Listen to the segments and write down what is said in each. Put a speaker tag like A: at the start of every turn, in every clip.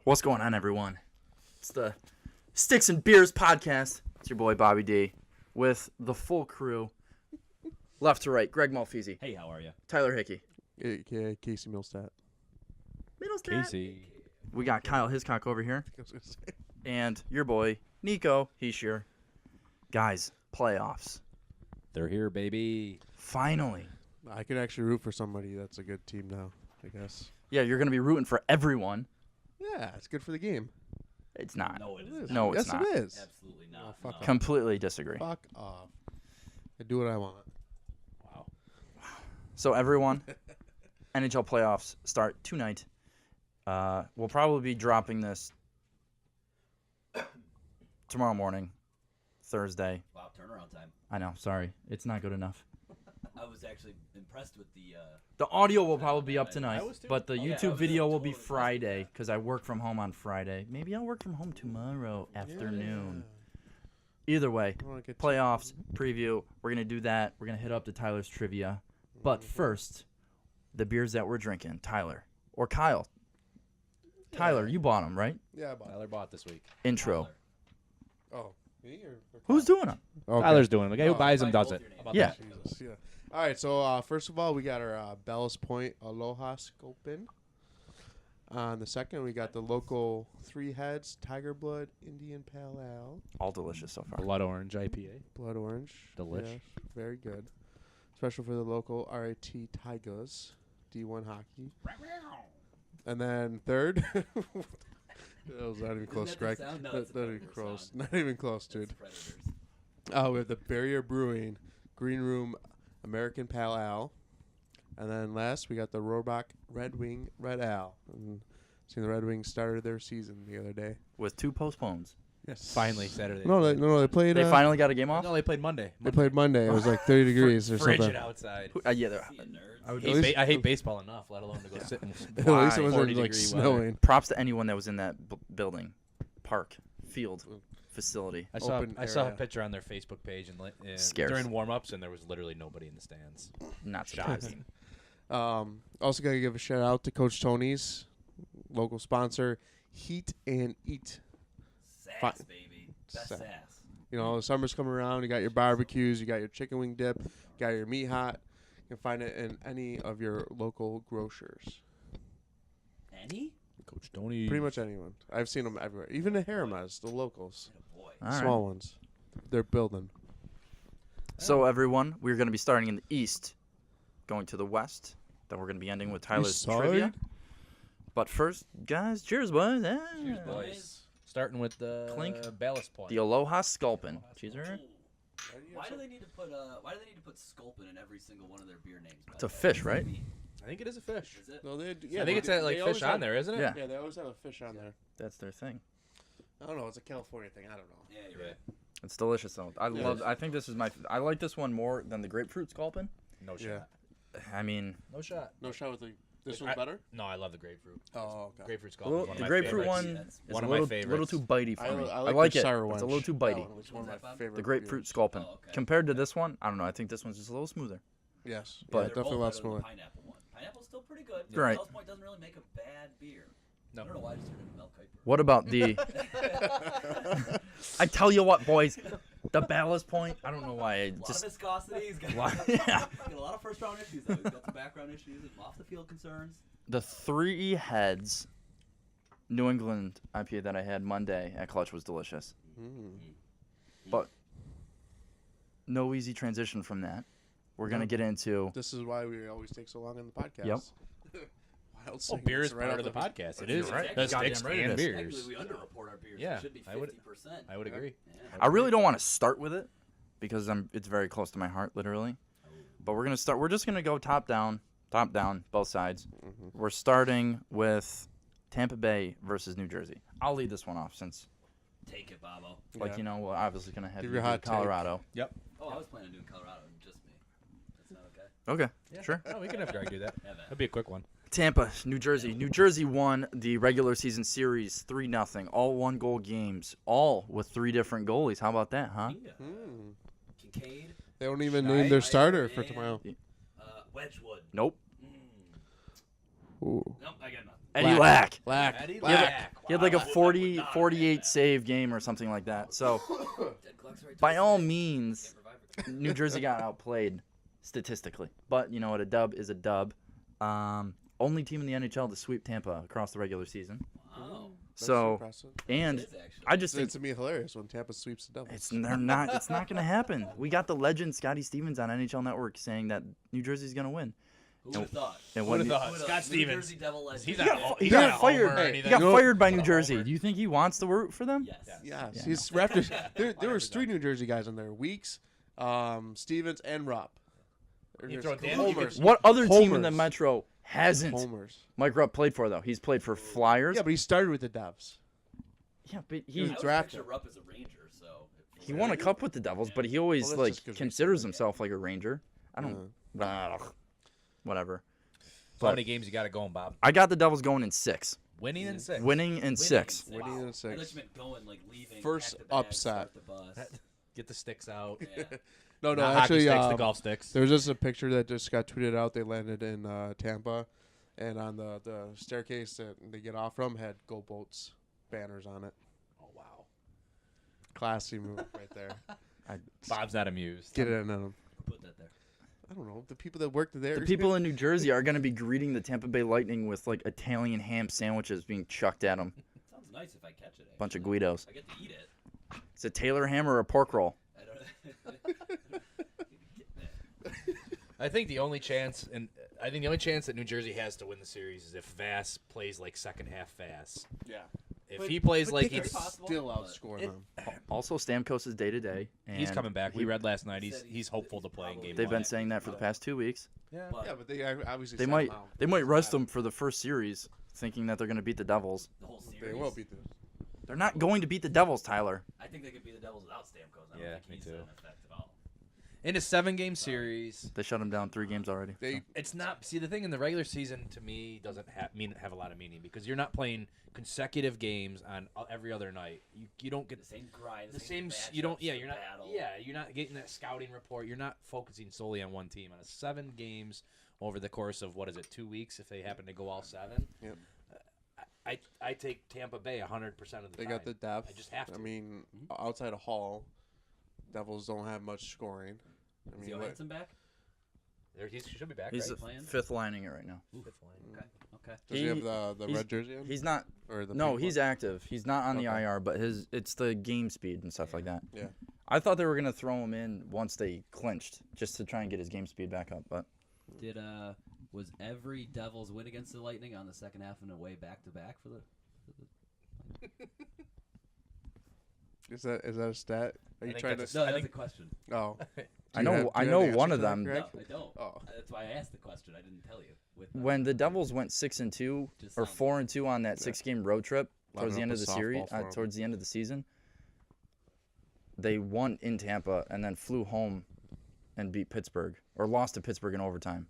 A: What's going on, everyone? It's the Sticks and Beers podcast. It's your boy Bobby D with the full crew. Left to right, Greg Malfeasy.
B: Hey, how are you?
A: Tyler Hickey.
C: Yeah, Casey Millstat.
B: Casey.
A: We got Kyle Hiscock over here. And your boy, Nico Heishier. Guys, playoffs.
B: They're here, baby.
A: Finally.
C: I can actually root for somebody that's a good team now, I guess.
A: Yeah, you're going to be rooting for everyone.
C: Yeah, it's good for the game.
A: It's not.
B: No, it is.
A: No, it's
C: yes,
A: not.
C: it is.
B: Absolutely
C: Oh,
B: not.
C: fuck
B: no.
C: off.
A: Completely disagree.
C: Fuck off. I do what I want.
B: Wow.
A: So everyone, NHL playoffs start tonight. We'll probably be dropping this tomorrow morning, Thursday.
B: Wow, turnaround time.
A: I know, sorry. It's not good enough.
B: I was actually impressed with the...
A: The audio will probably be up tonight,
B: I was too.
A: but the
B: Oh, yeah, I
A: YouTube
B: was
A: video will be
B: totally impressed with
A: Friday
B: that.
A: because I work from home on Friday. Maybe I'll work from home tomorrow afternoon. Either way,
C: I wanna get
A: playoffs, preview. We're going to do that. We're going to hit up the Tyler's trivia. But first, the beers that we're drinking. Tyler. Or Kyle. Tyler, you bought them, right?
C: Yeah, but
B: Tyler bought this week.
A: Intro.
C: oh, me or
A: Who's doing them?
C: okay.
B: Tyler's doing it. The guy who
C: Oh,
B: buys them does
D: both
B: it.
D: your names.
B: How about
A: Yeah.
B: that?
C: Jesus, yeah. All right, so first of all, we got our Ballast Point Aloha Sculpin. On the second, we got the local Three Heads Tiger Blood Indian Pale Ale,
A: All delicious so far.
B: Blood Orange IPA.
C: Blood Orange.
B: Delish.
C: Yeah, very good. Special for the local RIT Tigers, D1 hockey. And then third, that was not even close,
D: Isn't that
C: Greg.
D: the sound? No,
C: Not
D: it's the
C: not even
D: predator
C: close.
D: sound.
C: Not even close, dude.
D: Predators.
C: We have the Barrier Brewing Green Room American Pale Ale. And then last, we got the Roebuck Red Wing Red Ale. And seen the Red Wings started their season the other day.
A: With 2 postpones.
C: Yes.
B: Finally, Saturday.
C: No, they played.
A: They finally got a game off?
B: No, they played Monday.
C: They played Monday. It was like 30 degrees or
B: Frigid
C: something.
B: outside.
A: Yeah, they're,
D: See you, nerds.
A: I would
C: At least-
B: I hate baseball enough, let alone to go sit in
C: At least it
A: Why?
C: wasn't
B: 40
C: like
B: degree
C: snowing.
A: props to anyone that was in that building, park, field, facility.
B: I saw
C: Open
B: I saw a
C: area.
B: picture on their Facebook page and
A: Scarce.
B: during warm-ups, and there was literally nobody in the stands.
A: Not
B: Shocking.
A: surprising.
C: Also got to give a shout out to Coach Tony's local sponsor, Heat and Eat.
D: Sass, baby. Best
C: Sass.
D: sass.
C: You know, summer's coming around. You got your barbecues. You got your chicken wing dip. You got your meat hot. You can find it in any of your local grocers.
D: Any?
B: Coach Tony.
C: Pretty much anyone. I've seen them everywhere. Even the Haramas, the locals,
D: Oh, boy.
A: All right.
C: small ones. They're building.
A: So, everyone, we're going to be starting in the east, going to the west. Then we're going to be ending with Tyler's
C: East side?
A: trivia. But first, guys, cheers, boys. Yeah.
D: Cheers, boys.
B: Starting with the
A: Clink.
B: Ballast Point.
A: The Aloha Sculpin. Cheers,
D: Ooh.
A: right?
D: Why do they need to put Sculpin in every single one of their beer names? by
A: It's a
D: the way?
A: fish, right?
B: I think it is a fish.
D: Is it?
C: No, they,
B: I think it's like fish on there, isn't it?
A: Yeah.
C: Yeah, they always have a fish on there.
A: That's their thing.
C: I don't know. It's a California thing. I don't know.
D: Yeah, you're right.
A: It's delicious, though. I
C: Yeah.
A: love. I think this is I like this one more than the grapefruit Sculpin.
B: No shot.
C: Yeah.
A: I mean,
B: No shot.
C: No shot with the. This
B: I-
C: one's better.
B: No, I love the grapefruit.
C: Oh, okay.
B: Grapefruit's
A: the,
B: called one of
A: the
B: my
A: grapefruit
B: favorites.
A: one
D: Yeah,
A: is
B: one
A: a
B: of my
A: little too bitey for me.
C: I
A: like
C: the
A: it.
C: sour
A: It's a
C: wench.
A: little too
C: That
A: bitey.
C: one was one of
D: What's
C: my
D: that, Bob?
C: favorite.
A: The grapefruit
C: beers.
A: Sculpin.
D: Oh, okay.
A: Compared to this one, I don't know. I think this one's just a little smoother.
C: Yes,
A: But-
C: yeah,
D: They're
C: definitely
D: both
C: a lot
D: better than
C: smoother.
D: the pineapple one. Pineapple's still pretty good.
A: Right.
D: Ballast Point doesn't really make a bad beer.
B: No.
D: I don't know why I just turned into Mel Kiper.
A: What about the? I tell you what, boys, the Ballast Point. I don't know why. I
D: A lot
A: just
D: of viscosity. He's got,
A: Yeah.
D: got a lot of first round issues though. He's got some background issues and off the field concerns.
A: the Three Heads New England IPA that I had Monday at Clutch was delicious.
C: Mm.
A: But no easy transition from that. We're gonna
C: No.
A: get into
C: This is why we always take so long in the podcast.
A: Yep.
C: Wild
B: Oh,
C: segments
B: beer is
C: right
B: part
C: off
B: of the podcast. It is.
A: right.
B: The
A: Goddamn
B: sticks
A: right it
B: and
A: is.
B: beers.
D: Actually, we underreport our beers.
B: Yeah,
D: It should be
B: I would-
D: 50%.
B: I would agree.
D: Yeah.
A: I really don't want to start with it because it's very close to my heart, literally. But we're gonna start. We're just gonna go top down, both sides.
C: Mhm.
A: We're starting with Tampa Bay versus New Jersey. I'll lead this one off since,
D: Take it, Bobo.
C: Yeah.
A: we're obviously gonna have
C: Give
A: you
C: your
A: do
C: hot take.
A: Colorado.
D: Oh, I was planning on doing Colorado and just me. That's not okay.
A: Okay,
B: Yeah.
A: sure.
B: No, we can have Greg do that.
D: Yeah, man.
B: That'd be a quick one.
A: Tampa, New Jersey. New Jersey won the regular season series 3-0. All 1-goal games, all with 3 different goalies. How about that, huh?
D: Yeah.
C: Mm.
D: Kincaid,
C: They don't even
B: Schneider,
C: name their starter for
D: and-
C: tomorrow.
D: Wedgwood.
A: Nope.
D: Mm.
C: Ooh.
D: Nope, I got nothing.
A: Eddie Lack.
C: Lack.
B: Eddie
A: Lack.
B: Lack.
A: He had like a 48 save game or something like that. So, by all means, New Jersey got outplayed statistically. But you know what? A dub is a dub. Only team in the NHL to sweep Tampa across the regular season.
D: Wow.
A: So,
C: impressive.
A: and
D: It is, actually.
A: I just think
C: It's to me hilarious when Tampa sweeps the Devils.
A: it's not going to happen. We got the legend Scotty Stevens on NHL Network saying that New Jersey's going to win.
D: Who would have thought?
A: And
B: Who
A: when
B: would have
A: New-
B: thought?
D: Who
B: Scott
D: would've- New
B: Stevens.
D: Jersey Devil legend.
B: He's
A: He
B: not.
A: got,
B: He
A: he
B: got
A: got
B: a
A: fired.
B: homer or
A: He
B: anything.
A: got
C: You know-
A: fired by New
B: Got a
A: Jersey.
B: homer.
A: Do you think he wants to root for them?
D: Yes.
C: Yes,
A: Yeah,
C: he's Raptors. There was 3 New Jersey guys in there: Weeks, Stevens, and Rupp.
B: You throw Dan-
C: homers.
A: What other team in the
C: Homers.
A: Metro hasn't
C: Homers.
A: Mike Rupp played for, though? He's played for Flyers.
C: Yeah, but he started with the Devs.
A: Yeah, but
D: I
A: he
D: would
C: drafted.
D: picture Rupp as a Ranger, so.
A: he won a cup with the Devils, but he always
C: Well, that's
A: like
C: just 'cause
A: considers
C: recently.
A: himself like a Ranger. I don't. Whatever.
B: So many games you got it going, Bob.
A: I got the Devils going in 6,
B: Winning in 6.
A: winning in 6.
C: Winning in
D: I
C: six.
D: thought you meant going, like leaving.
C: First
D: back to back,
C: upset.
D: start the bus.
B: Get the sticks out.
D: Yeah.
C: No,
B: Not
C: actually,
B: hockey sticks, the golf sticks.
C: there was just a picture that just got tweeted out. They landed in Tampa, and on the staircase that they get off from had Go Boats banners on it.
B: Oh wow.
C: Classy move right there.
B: Bob's not amused.
C: Get it in them.
D: Who put that there?
C: I don't know. The people that worked there.
A: The people in New Jersey are going to be greeting the Tampa Bay Lightning with like Italian ham sandwiches being chucked at them.
D: Sounds nice if I catch it.
A: Bunch of
D: actually.
A: Guidos.
D: I get to eat it.
A: It's a Taylor ham or a pork roll.
D: I don't.
B: I think the only chance that New Jersey has to win the series is if Vass plays like second half Vass.
C: Yeah.
B: If he plays like
C: he's
B: he's
C: still outscoring them.
A: Also, Stamkos is day to day.
B: he's coming back. We read last night.
D: said
B: He's hopeful to play in game
A: They've
B: one.
A: been saying that for the past 2 weeks.
B: Yeah.
D: But
C: Yeah, but they obviously
A: They
C: sent
A: might
C: him out.
A: they might rest them for the first series, thinking that they're going to beat the Devils.
D: the whole series.
C: They will beat them.
A: They're not going to beat the Devils, Tyler.
D: I think they could be the Devils without Stamkos. I don't
B: Yeah,
D: think
B: me
D: he's
B: too.
D: an effect at all.
B: In a 7-game series,
A: They shut them down 3 games already.
C: They
B: it's not. See, the thing in the regular season to me doesn't have a lot of meaning because you're not playing consecutive games on every other night. You don't get
D: The same grind.
B: the same.
D: matchups,
B: You don't. Yeah,
D: the
B: you're not.
D: battle.
B: Yeah, you're not getting that scouting report. You're not focusing solely on one team on a 7 games over the course of what is it, 2 weeks if they happen to go all 7.
C: Yep.
B: I take Tampa Bay 100% of the
C: they
B: time.
C: got the depth.
B: I just have to.
C: I mean, outside of Hall, Devils don't have much scoring. I
D: Is
C: mean, what-
D: Johansson back?
B: He should be back.
A: He's
B: right?
A: the
D: playing?
A: 5th lining it right now.
B: Fifth line.
D: Okay. Okay.
C: does he have the
A: he's-
C: red jersey on?
A: He's not.
C: Or the
A: No,
C: pink
A: he's
C: one?
A: active. He's not on the
C: Okay.
A: IR, but it's the game speed and stuff like that.
C: Yeah.
A: I thought they were gonna throw him in once they clinched, just to try and get his game speed back up. But
D: Was every Devils win against the Lightning on the second half and away back to back for the?
C: Is that a stat? Are you
B: think
C: trying
B: that's
C: to?
D: No,
B: I
D: that's
B: think-
D: a question.
C: Oh.
A: I
C: Do you
A: know
C: have- do
A: I
C: you
A: know
C: have the
A: one
C: answer
A: of
C: to that,
A: them.
C: Greg?
D: No, I don't.
C: Oh.
D: That's why I asked the question. I didn't tell you. With
A: When the Devils went 6-2
D: Just
A: or
D: sounds-
A: 4-2 on that 6-game road trip towards the
C: Lining
A: end
C: up
A: of
C: a
A: the series,
C: softball for 'em.
A: towards the end of the season, they won in Tampa and then flew home and beat Pittsburgh or lost to Pittsburgh in overtime.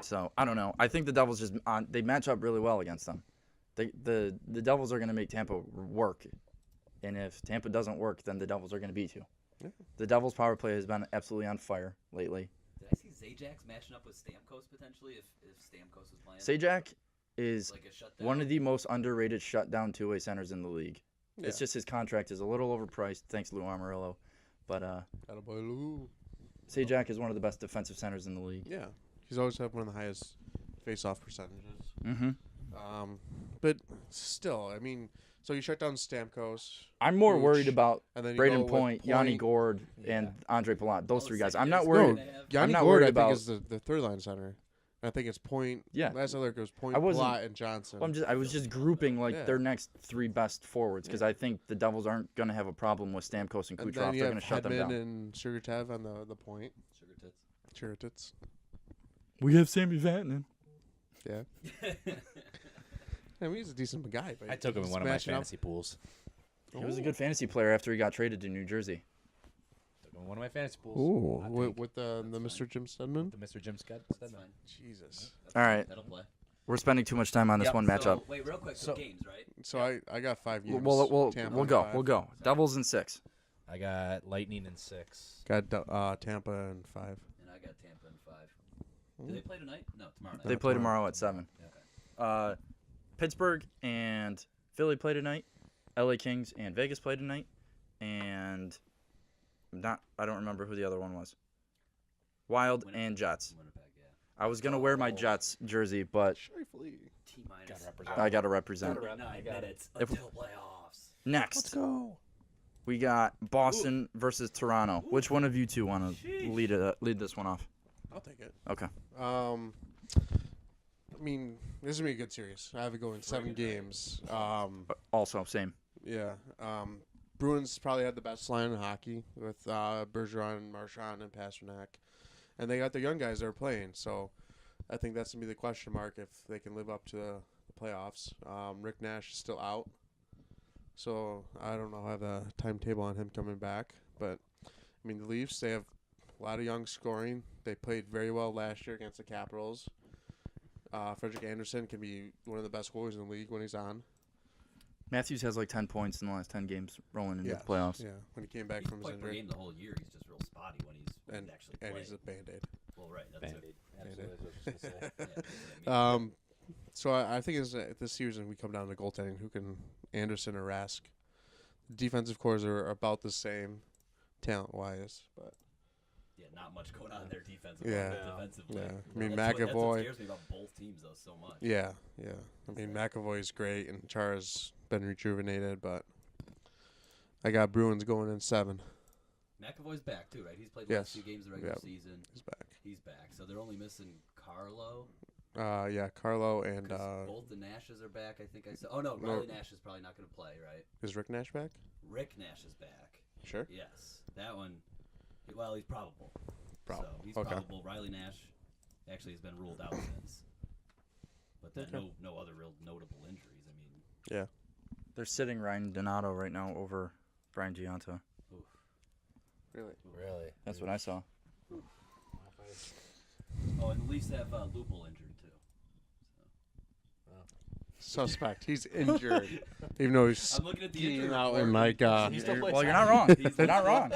A: So I don't know. I think the Devils they match up really well against them. The Devils are going to make Tampa work, and if Tampa doesn't work, then the Devils are going to beat you.
C: Yeah.
A: The Devils' power play has been absolutely on fire lately.
D: Did I see Zajac matching up with Stamkos potentially if Stamkos was playing?
A: Sajak is
D: Like a shutdown.
A: one of the most underrated shutdown two-way centers in the league.
C: Yeah.
A: It's just his contract is a little overpriced, thanks to Lou Amarillo. But
C: Attaboy Lou.
A: Sajak is one of the best defensive centers in the league.
C: Yeah. He's always had one of the highest face-off percentages.
A: Mm-hmm.
C: But still, I mean, so you shut down Stamkos,
A: I'm more
C: Huge.
A: worried about
C: and then you
A: Braden
C: go with
A: Point, Yanni Gord, and Andre Palat. Those three guys. I'm not
C: No,
A: worried.
C: Yanni
A: not
C: Gord,
A: worried
C: I
A: about-
C: think, is the third line center. I think it's Point.
A: Yeah.
C: Last I looked, it was Point,
A: I wasn't-
C: Palat, and Johnson.
A: Well, I was just grouping like
C: Yeah.
A: their next 3 best forwards because I think the Devils aren't going to have a problem with Stamkos and
C: and
A: Kucherov.
C: then you
A: They're
C: have
A: going to shut them
C: Hedman
A: down.
C: and Sugartev on the point.
D: Sugar tits.
C: Sugartits.
A: We have Sammy Vatanen.
C: Yeah. I mean, he's a decent guy. But
B: I took him in
C: he's
B: one of my
C: matching up.
B: fantasy pools.
A: He was a good fantasy player after he got traded to New Jersey.
B: Took him in one of my fantasy pools.
C: Ooh,
B: I
C: with,
B: think.
C: with the Mr. Jim Stedman.
B: The Mr. Jim Scott.
D: That's fine.
C: Jesus.
D: That's
A: All
D: fine.
A: right.
D: That'll play.
A: We're spending too much time on this
B: Yep.
A: one
D: So,
A: matchup.
D: wait, real quick. So
B: So-
D: games, right?
C: So I got 5 games.
A: We'll
C: Tampa
A: go.
C: in
A: We'll
C: 5.
A: go. Devils in 6.
B: I got Lightning in 6.
C: Got Tampa in 5.
D: And I got Tampa in 5. Do they play tonight? No, tomorrow night.
A: They play tomorrow at 7.
D: Okay.
A: Pittsburgh and Philly play tonight. LA Kings and Vegas play tonight. And I don't remember who the other one was. Wild and Jets.
D: Winnipeg, yeah.
A: I was going to wear my Jets jersey, but
C: Shifley.
D: T-minus
A: I got to represent.
D: 9 minutes
A: If-
D: until playoffs.
A: Next,
C: go.
A: we got Boston versus Toronto. Which one of you two want to lead this one off?
C: I'll take it.
A: Okay.
C: I mean, this is gonna be a good series. I have it going 7 games.
A: Also, same.
C: Yeah. Bruins probably had the best line in hockey with Bergeron, Marchand, and Pasternak, and they got the young guys that are playing. So, I think that's gonna be the question mark if they can live up to the playoffs. Rick Nash is still out, so I don't know. I have a timetable on him coming back, but I mean the Leafs, they have a lot of young scoring. They played very well last year against the Capitals. Frederick Anderson can be one of the best goalies in the league when he's on.
A: Matthews has like 10 points in the last 10 games rolling into the playoffs.
C: Yeah, when he came back
D: He's
C: from his
D: played per
C: injury.
D: game the whole year. He's just real spotty when he's actually
C: And
D: playing.
C: he's a Band-Aid.
D: Well, right. That's
B: Band-Aid.
D: it.
B: Absolutely. That's what I was gonna say.
D: Yeah, that's what I mean.
C: So I think this season we come down to goaltending. Who can Anderson or Rask? Defensive cores are about the same talent-wise, but
D: Yeah, not much going on in their defensive.
C: Yeah.
D: Defensively.
C: yeah. I mean
D: That's what
C: McAvoy.
D: scares me about both teams though so much.
C: Yeah. I mean McAvoy's great and Chara's been rejuvenated, but I got Bruins going in 7.
D: McAvoy's back too, right? He's played the
C: Yes.
D: last 2 games of the regular
C: Yep.
D: season.
C: He's back.
D: He's back. So they're only missing Carlo.
C: Yeah, Carlo and
D: 'Cause both the Nashes are back. I think I saw. Oh no,
C: no.
D: Riley Nash is probably not going to play, right?
C: is Rick Nash back?
D: Rick Nash is back.
C: Sure.
D: Yes, that one. Well, he's probable.
C: Probable.
D: So he's
C: Okay.
D: probable. Riley Nash actually has been ruled out since. But then
C: Okay.
D: no other real notable injuries. I mean,
C: Yeah.
A: They're sitting Ryan Donato right now over Brian Giunta.
D: oof.
C: Really?
B: Really?
A: That's what I saw.
D: Oh, and the Leafs have Lupul injured too.
C: Suspect. He's injured, even though he's
D: I'm looking at the
C: skiing
D: injury
C: out
D: report.
C: in like.
B: He still plays
A: Well, you're not wrong. You're not wrong.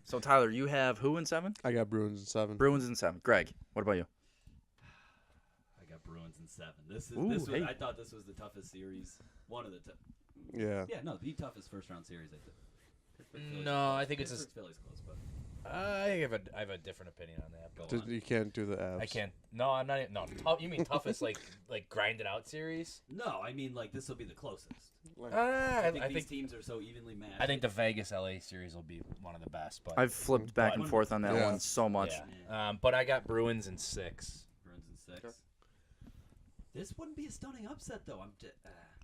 A: So, Tyler, you have who in 7?
C: I got Bruins in 7.
A: Bruins in 7. Greg, what about you?
D: I got Bruins in 7. This
A: Ooh,
D: was.
A: hey.
D: I thought this was the toughest series. One of the.
C: Yeah.
D: Yeah, no, the toughest first round series. I think.
B: No, I think it's
D: Pittsburgh Philly's close, but
B: I have a different opinion on that. But
C: You can't do the Avs.
B: I can't. No, I'm not. No, tough, you mean toughest like grinded out series?
D: no, I mean like this will be the closest.
B: I
D: I think these
B: think
D: teams are so evenly matched.
B: I think the Vegas LA series will be one of the best. But
A: I've flipped back and forth on that
C: Yeah.
A: one so much.
B: yeah. But I got Bruins in 6.
D: Bruins in 6. This wouldn't be a stunning upset though.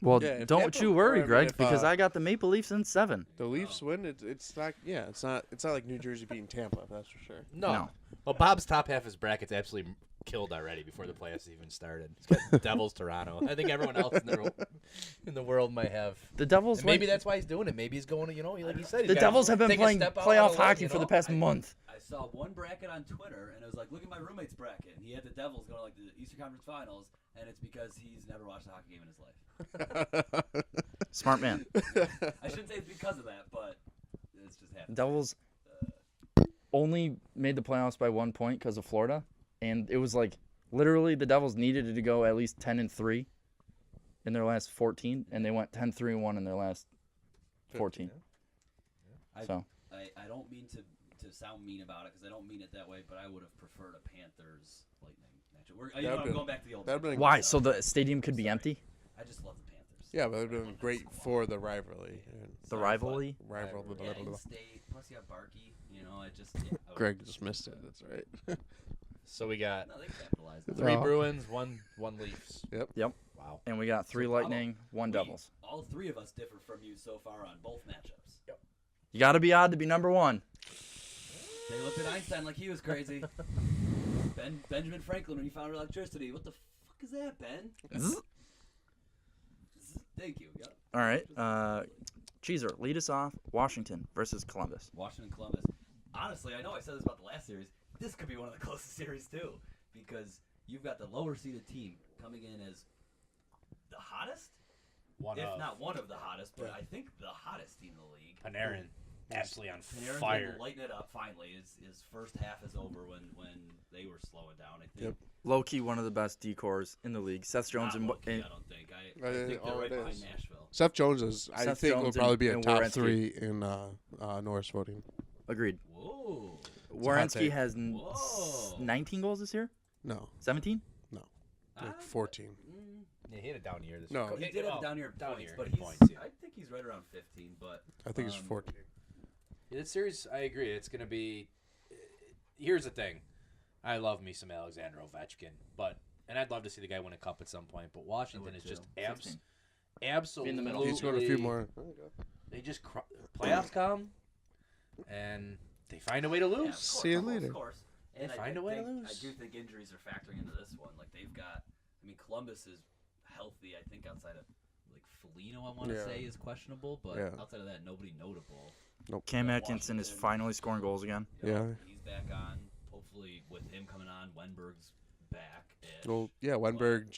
A: Well,
C: Yeah, if
A: don't
C: Tampa-
A: you
C: or, I
A: worry,
C: mean,
A: Greg,
C: if,
A: because I got the Maple Leafs in 7.
C: The Leafs win. It's not. Yeah, it's not like New Jersey beating Tampa. That's for sure.
B: No. Well, Bob's top half of his bracket's absolutely killed already before the playoffs even started. He's got Devils, Toronto. I think everyone else in the world might have.
A: The Devils.
B: And maybe
A: went-
B: that's why he's doing it. Maybe he's going to, like you said, he's
A: the
B: gotta
A: Devils have been
B: take a
A: playing
B: step out on
A: playoff
B: a limb,
A: hockey
B: you
A: for the
B: know?
A: past month.
D: I saw one bracket on Twitter and it was like, look at my roommate's bracket, and he had the Devils going to like the Eastern Conference Finals, and it's because he's never watched a hockey game in his life.
A: Smart man.
D: I shouldn't say it's because of that, but it's just happened.
A: Devils only made the playoffs by 1 point because of Florida, and it was like literally the Devils needed it to go at least 10-3 in their last 14, and they went 10-3-1 in their last 14. So
D: I don't mean to sound mean about it because I don't mean it that way, but I would have preferred a Panthers Lightning matchup. I'm going back to the old.
C: That'd been
A: why? So the stadium could be empty?
D: I just love the Panthers.
C: Yeah, but it'd been great for the rivalry.
A: The rivalry?
D: Yeah, in-state. Plus you have Barkey. You know, I just. Yeah,
C: Greg just missed it. That's right.
B: So we got
D: No, they capitalized. on it.
B: 3
C: Oh.
B: Bruins, one Leafs.
A: Yep.
B: Wow.
A: And we got 3
D: So,
A: Lightning, 1
D: We-
A: Devils.
D: All 3 of us differ from you so far on both matchups.
A: You got to be odd to be number 1.
D: They looked at Einstein like he was crazy. Benjamin Franklin when he found electricity. What the fuck is that, Ben? Thank you. Yep.
A: All right. Cheeser, lead us off. Washington versus Columbus.
D: Washington Columbus. Honestly, I know I said this about the last series. This could be one of the closest series too, because you've got the lower seeded team coming in as the hottest,
B: One
D: if
B: of
D: not one of the hottest, but I think the hottest team in the league.
B: Panarin. absolutely on
D: Panarin's
B: fire.
D: been lighting it up finally. His first half is over when they were slowing down. I think.
C: Yep.
A: Low key, one of the best decors in the league. Seth Jones
D: Not
A: and
D: low-key, I don't think. I think they're
C: Oh,
D: right
C: it
D: behind
C: is.
D: Nashville.
C: Seth Jones is, I
A: Seth
C: think, will
A: Jones
C: probably be a
A: and
C: top
A: Werenski.
C: 3 in Norris voting.
A: agreed.
D: Whoa.
C: hot
A: Werenski
C: take.
A: has
D: Whoa.
A: 19 goals this year.
C: No,
A: 17.
C: like 14.
B: Yeah, he had a down year this
C: No.
B: year.
D: He did have
B: Oh,
D: down here
B: down
D: points,
B: year
D: but
B: in
D: he's,
B: points, yeah.
D: I think he's right around 15. But
C: I think it's 14.
B: Yeah, this series, I agree. It's going to be. Here's the thing. I love me some Alexander Ovechkin, and I'd love to see the guy win a cup at some point. But Washington is just
A: 16.
B: absolutely.
A: In the middle.
C: He's got a few more.
B: They just playoffs come, and they find a way to
D: yeah,
B: lose.
D: of course,
C: See you later.
D: Of course. And
B: They find a way to
D: think-
B: lose.
D: I do think injuries are factoring into this one. Like they've got. I mean, Columbus is healthy. I think outside of like Foligno, I want to
C: Yeah.
D: say is questionable, but
C: Yeah.
D: outside of that, nobody notable.
A: Cam
D: Yeah,
A: Atkinson is
D: Washington.
A: finally scoring goals again.
C: Yeah.
D: He's back on. Hopefully, with him coming on, Wenberg's back.
C: Well, yeah, Wenberg,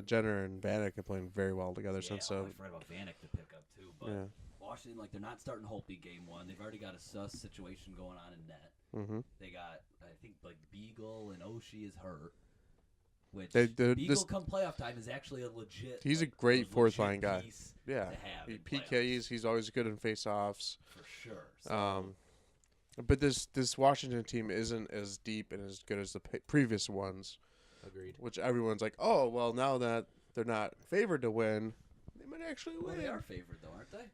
C: Jenner, and Vanek are playing very well together since.
D: I forgot about Vanek to pick up too. But
C: Yeah.
D: Washington, like they're not starting Holtby game one. They've already got a sus situation going on in net.
C: Mm-hmm.
D: They got, I think, like Beagle and Oshie is hurt. Which
C: They're-
D: Beagle
C: this-
D: come playoff time is actually a legit.
C: He's a
D: like,
C: great
D: legit
C: fourth line guy.
D: piece
C: Yeah,
D: to have
C: he
D: in
C: PKs. He's always good in faceoffs.
D: for sure. So,
C: But this Washington team isn't as deep and as good as the previous ones,
B: Agreed.
C: which everyone's like, oh, well, now that they're not favored to win, they might actually
D: well,
C: win.
D: they are favored though, aren't they?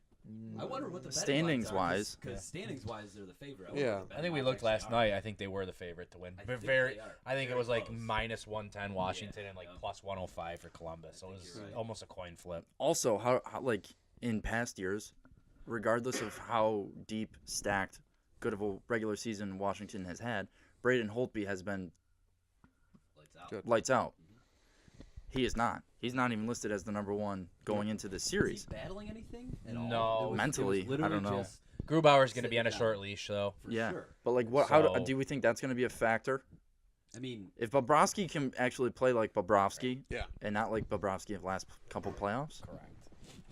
D: I wonder what the
A: Standings wise.
D: because standings wise they're the favorite.
C: Yeah.
B: I think we looked last night. I think they were the favorite to win.
D: I
B: But
D: think
B: very.
D: they are.
B: I think it
D: Very
B: was like
D: close.
B: minus 110 Washington
D: Yeah,
B: and like
D: yeah.
B: plus 105 for Columbus. So it
D: think
B: was
D: you're right.
B: almost a coin flip.
A: Also, how like in past years, regardless of how deep, stacked, good of a regular season Washington has had, Braden Holtby has been
D: Lights out.
C: Good.
A: lights out. He is not. He's not even listed as the number one going into this
D: Is
A: series.
D: he battling anything at all?
B: No.
D: It was
A: Mentally, I
D: literally
A: don't know.
D: just
B: Grubauer's going to be on a
D: Sitting
B: short
D: down.
B: leash, though.
D: for
A: Yeah.
D: sure.
A: But like, what?
B: So-
A: How do we think that's going to be a factor?
D: I mean,
A: If Bobrovsky can actually play like Bobrovsky,
C: Yeah.
A: and not like Bobrovsky of last couple playoffs,
B: Correct.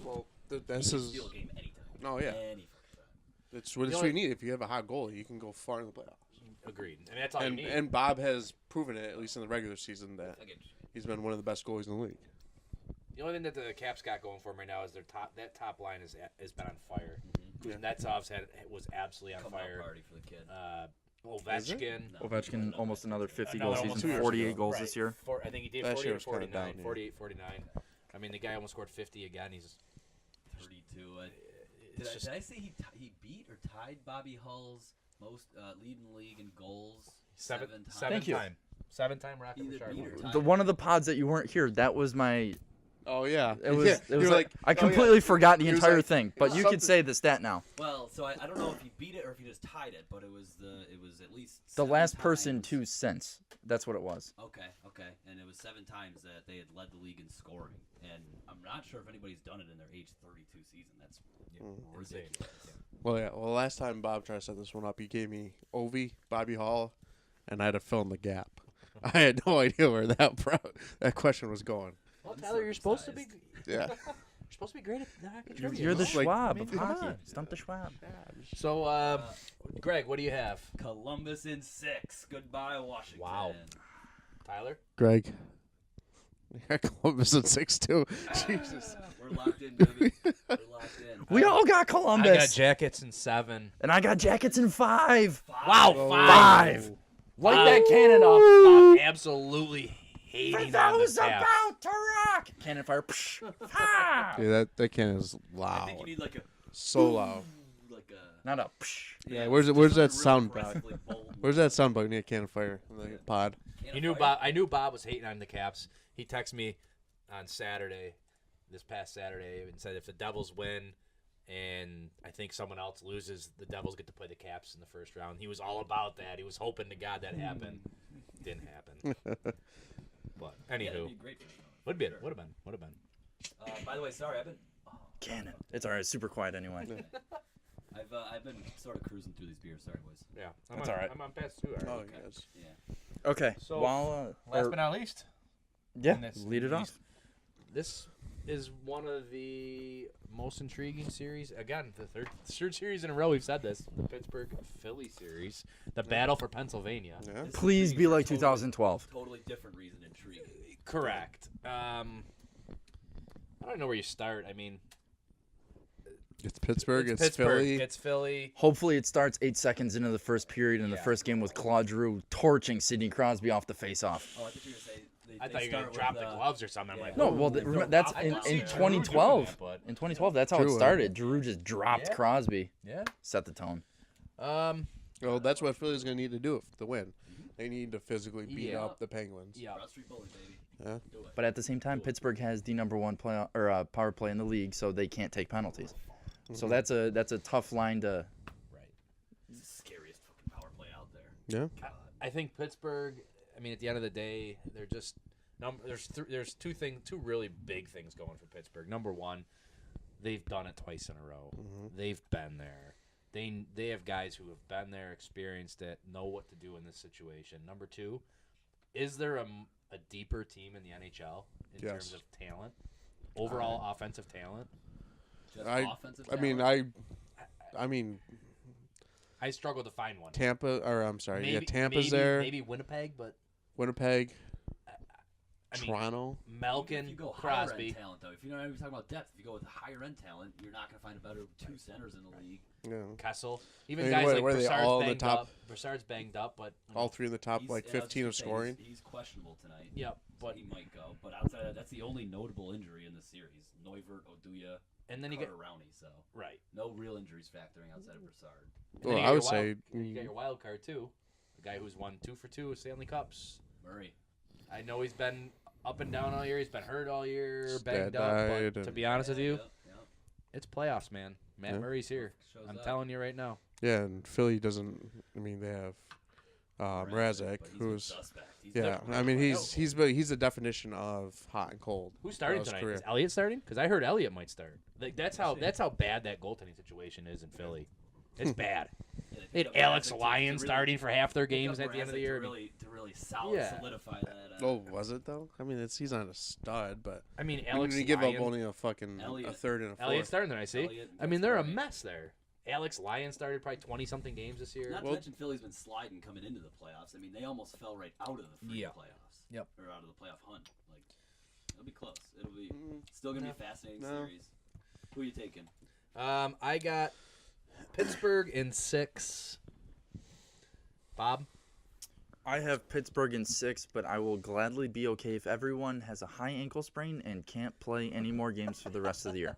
C: Well,
D: he
C: this
D: can
C: is.
D: steal a game anytime.
C: Oh, yeah.
D: Any fucking time.
C: It's what
B: The
C: you
B: only-
C: need. If you have a hot goalie, you can go far in the playoffs.
B: Agreed. I mean, that's all you need.
C: And Bob has proven it, at least in the regular season, that
D: Again,
C: he's been one of the best goalies in the league.
B: The only thing that the Caps got going for them right now is that top line has been on fire.
C: Yeah.
B: Netsov's was absolutely on
D: coming out
B: fire.
D: party for the kid.
B: Ovechkin.
D: No,
A: Ovechkin
D: no,
A: almost another 50
B: Another
A: goal
B: almost
A: season,
C: 2 years
A: 48
C: ago.
A: goals
B: Right.
A: this year.
B: I think he did
C: Last
B: 40
C: year
B: or
C: was kinda
B: 49.
C: down, yeah.
B: 48, 49. I mean, the guy almost scored 50 again. He's
D: 32.
B: it's just
D: Did I say he beat or tied Bobby Hull's most leading the league in goals
B: seven
D: times?
A: Thank you.
B: time. 7-time Rocket
D: Either
B: Richard.
D: beat or tie.
A: The one of the pods that you weren't here, that was my.
C: Oh, yeah.
A: It was.
C: Yeah.
A: It was
C: You're
A: like, I
C: oh, yeah.
A: completely forgot the
C: He was
A: entire
C: like-
A: thing. But you
C: something-
A: could say the stat now.
D: Well, so I don't know if he beat it or if he just tied it, but it was at least
A: The
D: 7
A: last person
D: times.
A: to since. That's what it was.
D: Okay, and it was 7 times that they had led the league in scoring, and I'm not sure if anybody's done it in their age 32 season. That's
B: Insane.
D: ridiculous.
C: Well, yeah. Well, last time Bob tried to set this one up, he gave me Ovi, Bobby Hall, and I had to fill in the gap. I had no idea where that question was going.
B: Well, Tyler, you're supposed to be.
C: Yeah.
B: You're supposed to be great at hockey trivia.
A: You're the
B: no?
A: Schwab
B: I mean,
A: of
B: come
A: hockey.
B: on.
A: Stump the Schwab.
B: So, Greg, what do you have?
D: Columbus in 6. Goodbye, Washington.
B: Wow. Tyler?
C: Greg. Yeah, Columbus at 6-2. Jesus.
D: We're locked in, baby. We're locked in.
A: We all got
B: I got
A: Columbus.
B: Jackets in 7.
A: And I got Jackets in 5.
B: Wow,
C: Oh.
A: 5. Light
B: Wow.
A: that cannon up.
B: I'm absolutely hating
A: For
B: on the
A: those
B: Caps.
A: about to rock. Cannon fire. Psh, ha.
C: Yeah, that cannon is
D: I
C: loud.
D: think you need like a
C: So loud.
D: like a.
A: Not a psh.
C: Yeah, where's that
D: just
C: sound
D: real
C: bug?
D: aggressively bold.
C: Where's that sound bug near cannon fire in the pod?
D: Cannon
B: You knew
D: fire?
B: Bob. I knew Bob was hating on the Caps. He texted me on Saturday, this past Saturday, and said if the Devils win and I think someone else loses, the Devils get to play the Caps in the first round. He was all about that. He was hoping to God that happened. Didn't happen. But
D: Yeah, that'd
B: anywho,
D: be great for me.
B: would be
D: Sure.
B: would have been.
D: By the way, sorry, I've been. Oh,
A: Cannon. It's alright. Super quiet anyway.
D: I've been sort of cruising through these beers. Sorry, boys.
B: Yeah,
A: That's all right.
B: I'm on pass 2.
C: Oh,
B: Already.
C: yes.
A: Okay.
B: So,
A: While
B: Last but not least,
A: yeah,
B: and that's
A: lead it off.
B: this is one of the most intriguing series. Again, the third series in a row we've said this. The Pittsburgh-Philly series. The battle for Pennsylvania.
C: Yeah.
D: This
A: Please
D: intrigues
A: be
D: for
A: like
D: totally-
A: 2012.
D: Totally different reason intriguing.
B: Correct. I don't know where you start. I mean,
C: It's Pittsburgh. It's
B: Pittsburgh.
C: Philly.
B: It's Philly.
A: Hopefully it starts 8 seconds into the first period in the
B: Yeah.
A: first game with Claude Giroux torching Sidney Crosby off the faceoff.
D: Oh, I thought you were going to say
B: I thought you were going to drop the gloves or something. I'm like,
A: No,
B: whoa.
A: well, that's
B: I
A: in,
B: could see
A: in
B: Giroux
A: 2012.
B: doing that, but-
A: In 2012, that's how it
C: True.
A: started. Giroux just dropped
B: Yeah.
A: Crosby,
B: Yeah.
A: set the tone.
C: Well, that's what Philly's going to need to do to win. They need to physically beat
B: Yeah.
C: up the Penguins.
B: Yeah.
D: Broad Street Bully, baby.
C: Yeah.
D: Do it.
A: But at the same time, Pittsburgh has the number one power play in the league, so they can't take penalties. So that's a tough line to.
B: Right.
D: It's the scariest fucking power play out there.
C: Yeah.
B: I think Pittsburgh. I mean, at the end of the day, they're just there's two really big things going for Pittsburgh. Number one, they've done it twice in a row. They've been there. They have guys who have been there, experienced it, know what to do in this situation. Number two, is there a deeper team in the NHL in
C: Yes.
B: terms of talent, overall offensive talent?
D: Just
C: I
D: offensive
C: mean,
D: talent.
C: I mean,
B: I struggle to find one.
C: Tampa, or I'm sorry,
B: Maybe,
C: Tampa's
B: maybe,
C: there.
B: Maybe Winnipeg, but
C: Winnipeg,
B: I mean,
C: Toronto.
D: If
B: Malkin,
D: you go higher
B: Crosby.
D: end talent, though, if you're not even talking about depth, if you go with higher end talent, you're not going to find a better two centers in the league.
C: Yeah.
B: Kessel, even
C: I mean,
B: guys
C: what-
B: like
C: what are they,
B: Brassard's
C: all in the
B: banged
C: top-
B: up. Brassard's banged up, but you know,
C: All three in the top,
D: He's-
C: like
D: and I was
C: 15 of
D: gonna say,
C: scoring.
D: He's questionable tonight.
B: yeah,
D: So
B: but
D: he might go. But outside of that, that's the only notable injury in the series. Neuvert, Oduya,
B: and then you get
D: Carter Rowney. So
B: right.
D: no real injuries factoring outside of Brassard.
B: And then
C: Well,
B: you get
C: I
B: your
C: would say
B: you got your wild card too, the guy who's won 2 for 2 with Stanley Cups.
D: Murray.
B: I know he's been up and down all year. He's been hurt all year,
C: His
B: banged
C: dad
B: up.
C: died
B: But to
C: and-
B: be honest with you,
D: Yep.
B: it's playoffs, man. Matt
C: Yeah.
B: Murray's here.
D: Shows
B: I'm
D: up.
B: telling you right now.
C: yeah, and Philly doesn't. I mean, they have Mrazek,
D: but he's
C: who's
D: a suspect. He's
C: yeah.
D: the-
C: I mean, he's the definition of hot and cold.
B: Who's starting
C: His
B: tonight?
C: career.
B: Is Elliott starting? Because I heard Elliott might start. Like, that's how bad that goaltending situation is in Philly. It's bad.
D: Yeah,
B: They had
D: picked up
B: Alex
D: Mrazek to
B: Lyon
D: really-
B: starting for half their
D: picked
B: games
D: up
B: at the end of the
D: Mrazek
B: year.
D: to really
B: Yeah.
D: solidify that.
C: Oh, was it though? I mean, he's not a stud, but
B: I mean,
C: when
B: Alex
C: you give up
B: Lyon.
C: only a fucking a
D: Elliott.
C: third and a fourth.
B: Elliott's starting tonight, see?
D: Elliott,
B: I mean, they're a
D: Murray.
B: mess there. Alex Lyon started probably 20-something games this year.
D: Not
C: Well-
D: to mention Philly's been sliding coming into the playoffs. I mean, they almost fell right out of the freaking
B: Yeah.
D: playoffs.
B: Yep.
D: Or out of the playoff hunt. Like, it'll be close. It'll be still gonna be a fascinating series. Who are you taking?
B: I got Pittsburgh in 6. Bob?
A: I have Pittsburgh in 6, but I will gladly be okay if everyone has a high ankle sprain and can't play any more games for the rest of the year.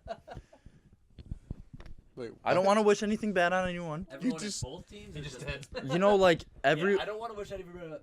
C: Wait,
A: I don't want to wish anything bad on anyone.
D: Everyone
C: just-
D: in both teams?
B: he
D: or
B: just
D: just
B: did.
A: You know, like every,
D: Yeah, I don't want to wish everyone.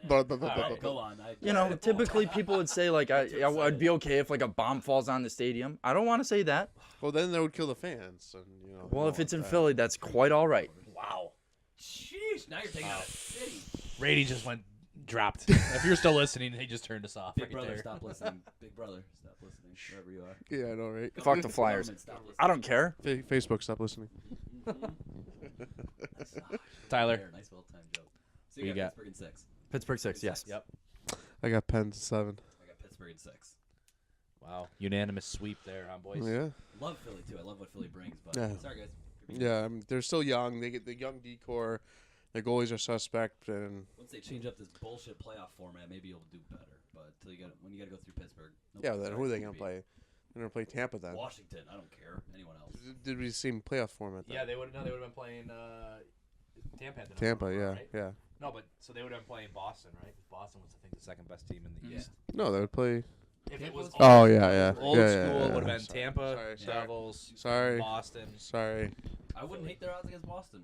C: But- but-
D: All right,
C: but-
D: go on.
A: you know, typically people would say like I'd be okay if like a bomb falls on the stadium. I don't want to say that.
C: Well, then that would kill the fans, and you know.
A: Well,
C: all
A: if it's in
C: that.
A: Philly, that's quite all right.
B: Wow.
D: Sheesh! Now you're taking out a city.
B: Rady just went dropped. If you're still listening, he just turned us off
D: Big
B: right
D: brother,
B: there.
D: stop listening. Big brother, stop listening. Wherever you are.
C: Yeah, I know, right?
A: Fuck the Flyers.
D: Government, stop listening.
A: I don't care.
C: Facebook, stop listening.
B: Tyler.
D: There, nice well-timed joke. So
B: Who
D: you
B: you
D: got
B: got?
D: Pittsburgh in 6.
A: Pittsburgh 6, yes.
B: Yep.
C: I got Pens 7.
D: I got Pittsburgh in 6.
B: Wow. Unanimous sweep there, huh, boys?
C: Yeah,
D: Love Philly too. I love what Philly brings. But
C: Yeah.
D: sorry guys.
C: yeah. I mean, they're still young. They get the young decor. Their goalies are suspect, and
D: Once they change up this bullshit playoff format, maybe you'll do better. But till when you got to go through Pittsburgh. nope,
C: yeah. Then
D: sorry,
C: who are they
D: it's
C: gonna
D: be
C: play? They're gonna play Tampa then.
D: Washington. I don't care. Anyone else?
C: Did we see playoff format? Then?
B: Yeah, they would have been playing Tampa. Had the
C: Tampa.
B: number,
C: Yeah,
B: right?
C: yeah.
B: No, but so they would have been playing Boston, right? Boston was, I think, the second best team in the
D: Yeah.
B: East.
C: No, they would play.
B: If it was
C: Oh
B: old,
C: yeah, yeah.
B: old
C: yeah,
B: school,
C: yeah,
B: it
C: yeah.
B: would have been
C: Sorry.
B: Tampa,
C: Sorry, sorry.
B: Devils,
C: Sorry.
B: Boston.
C: Sorry.
D: I wouldn't hate their odds against Boston.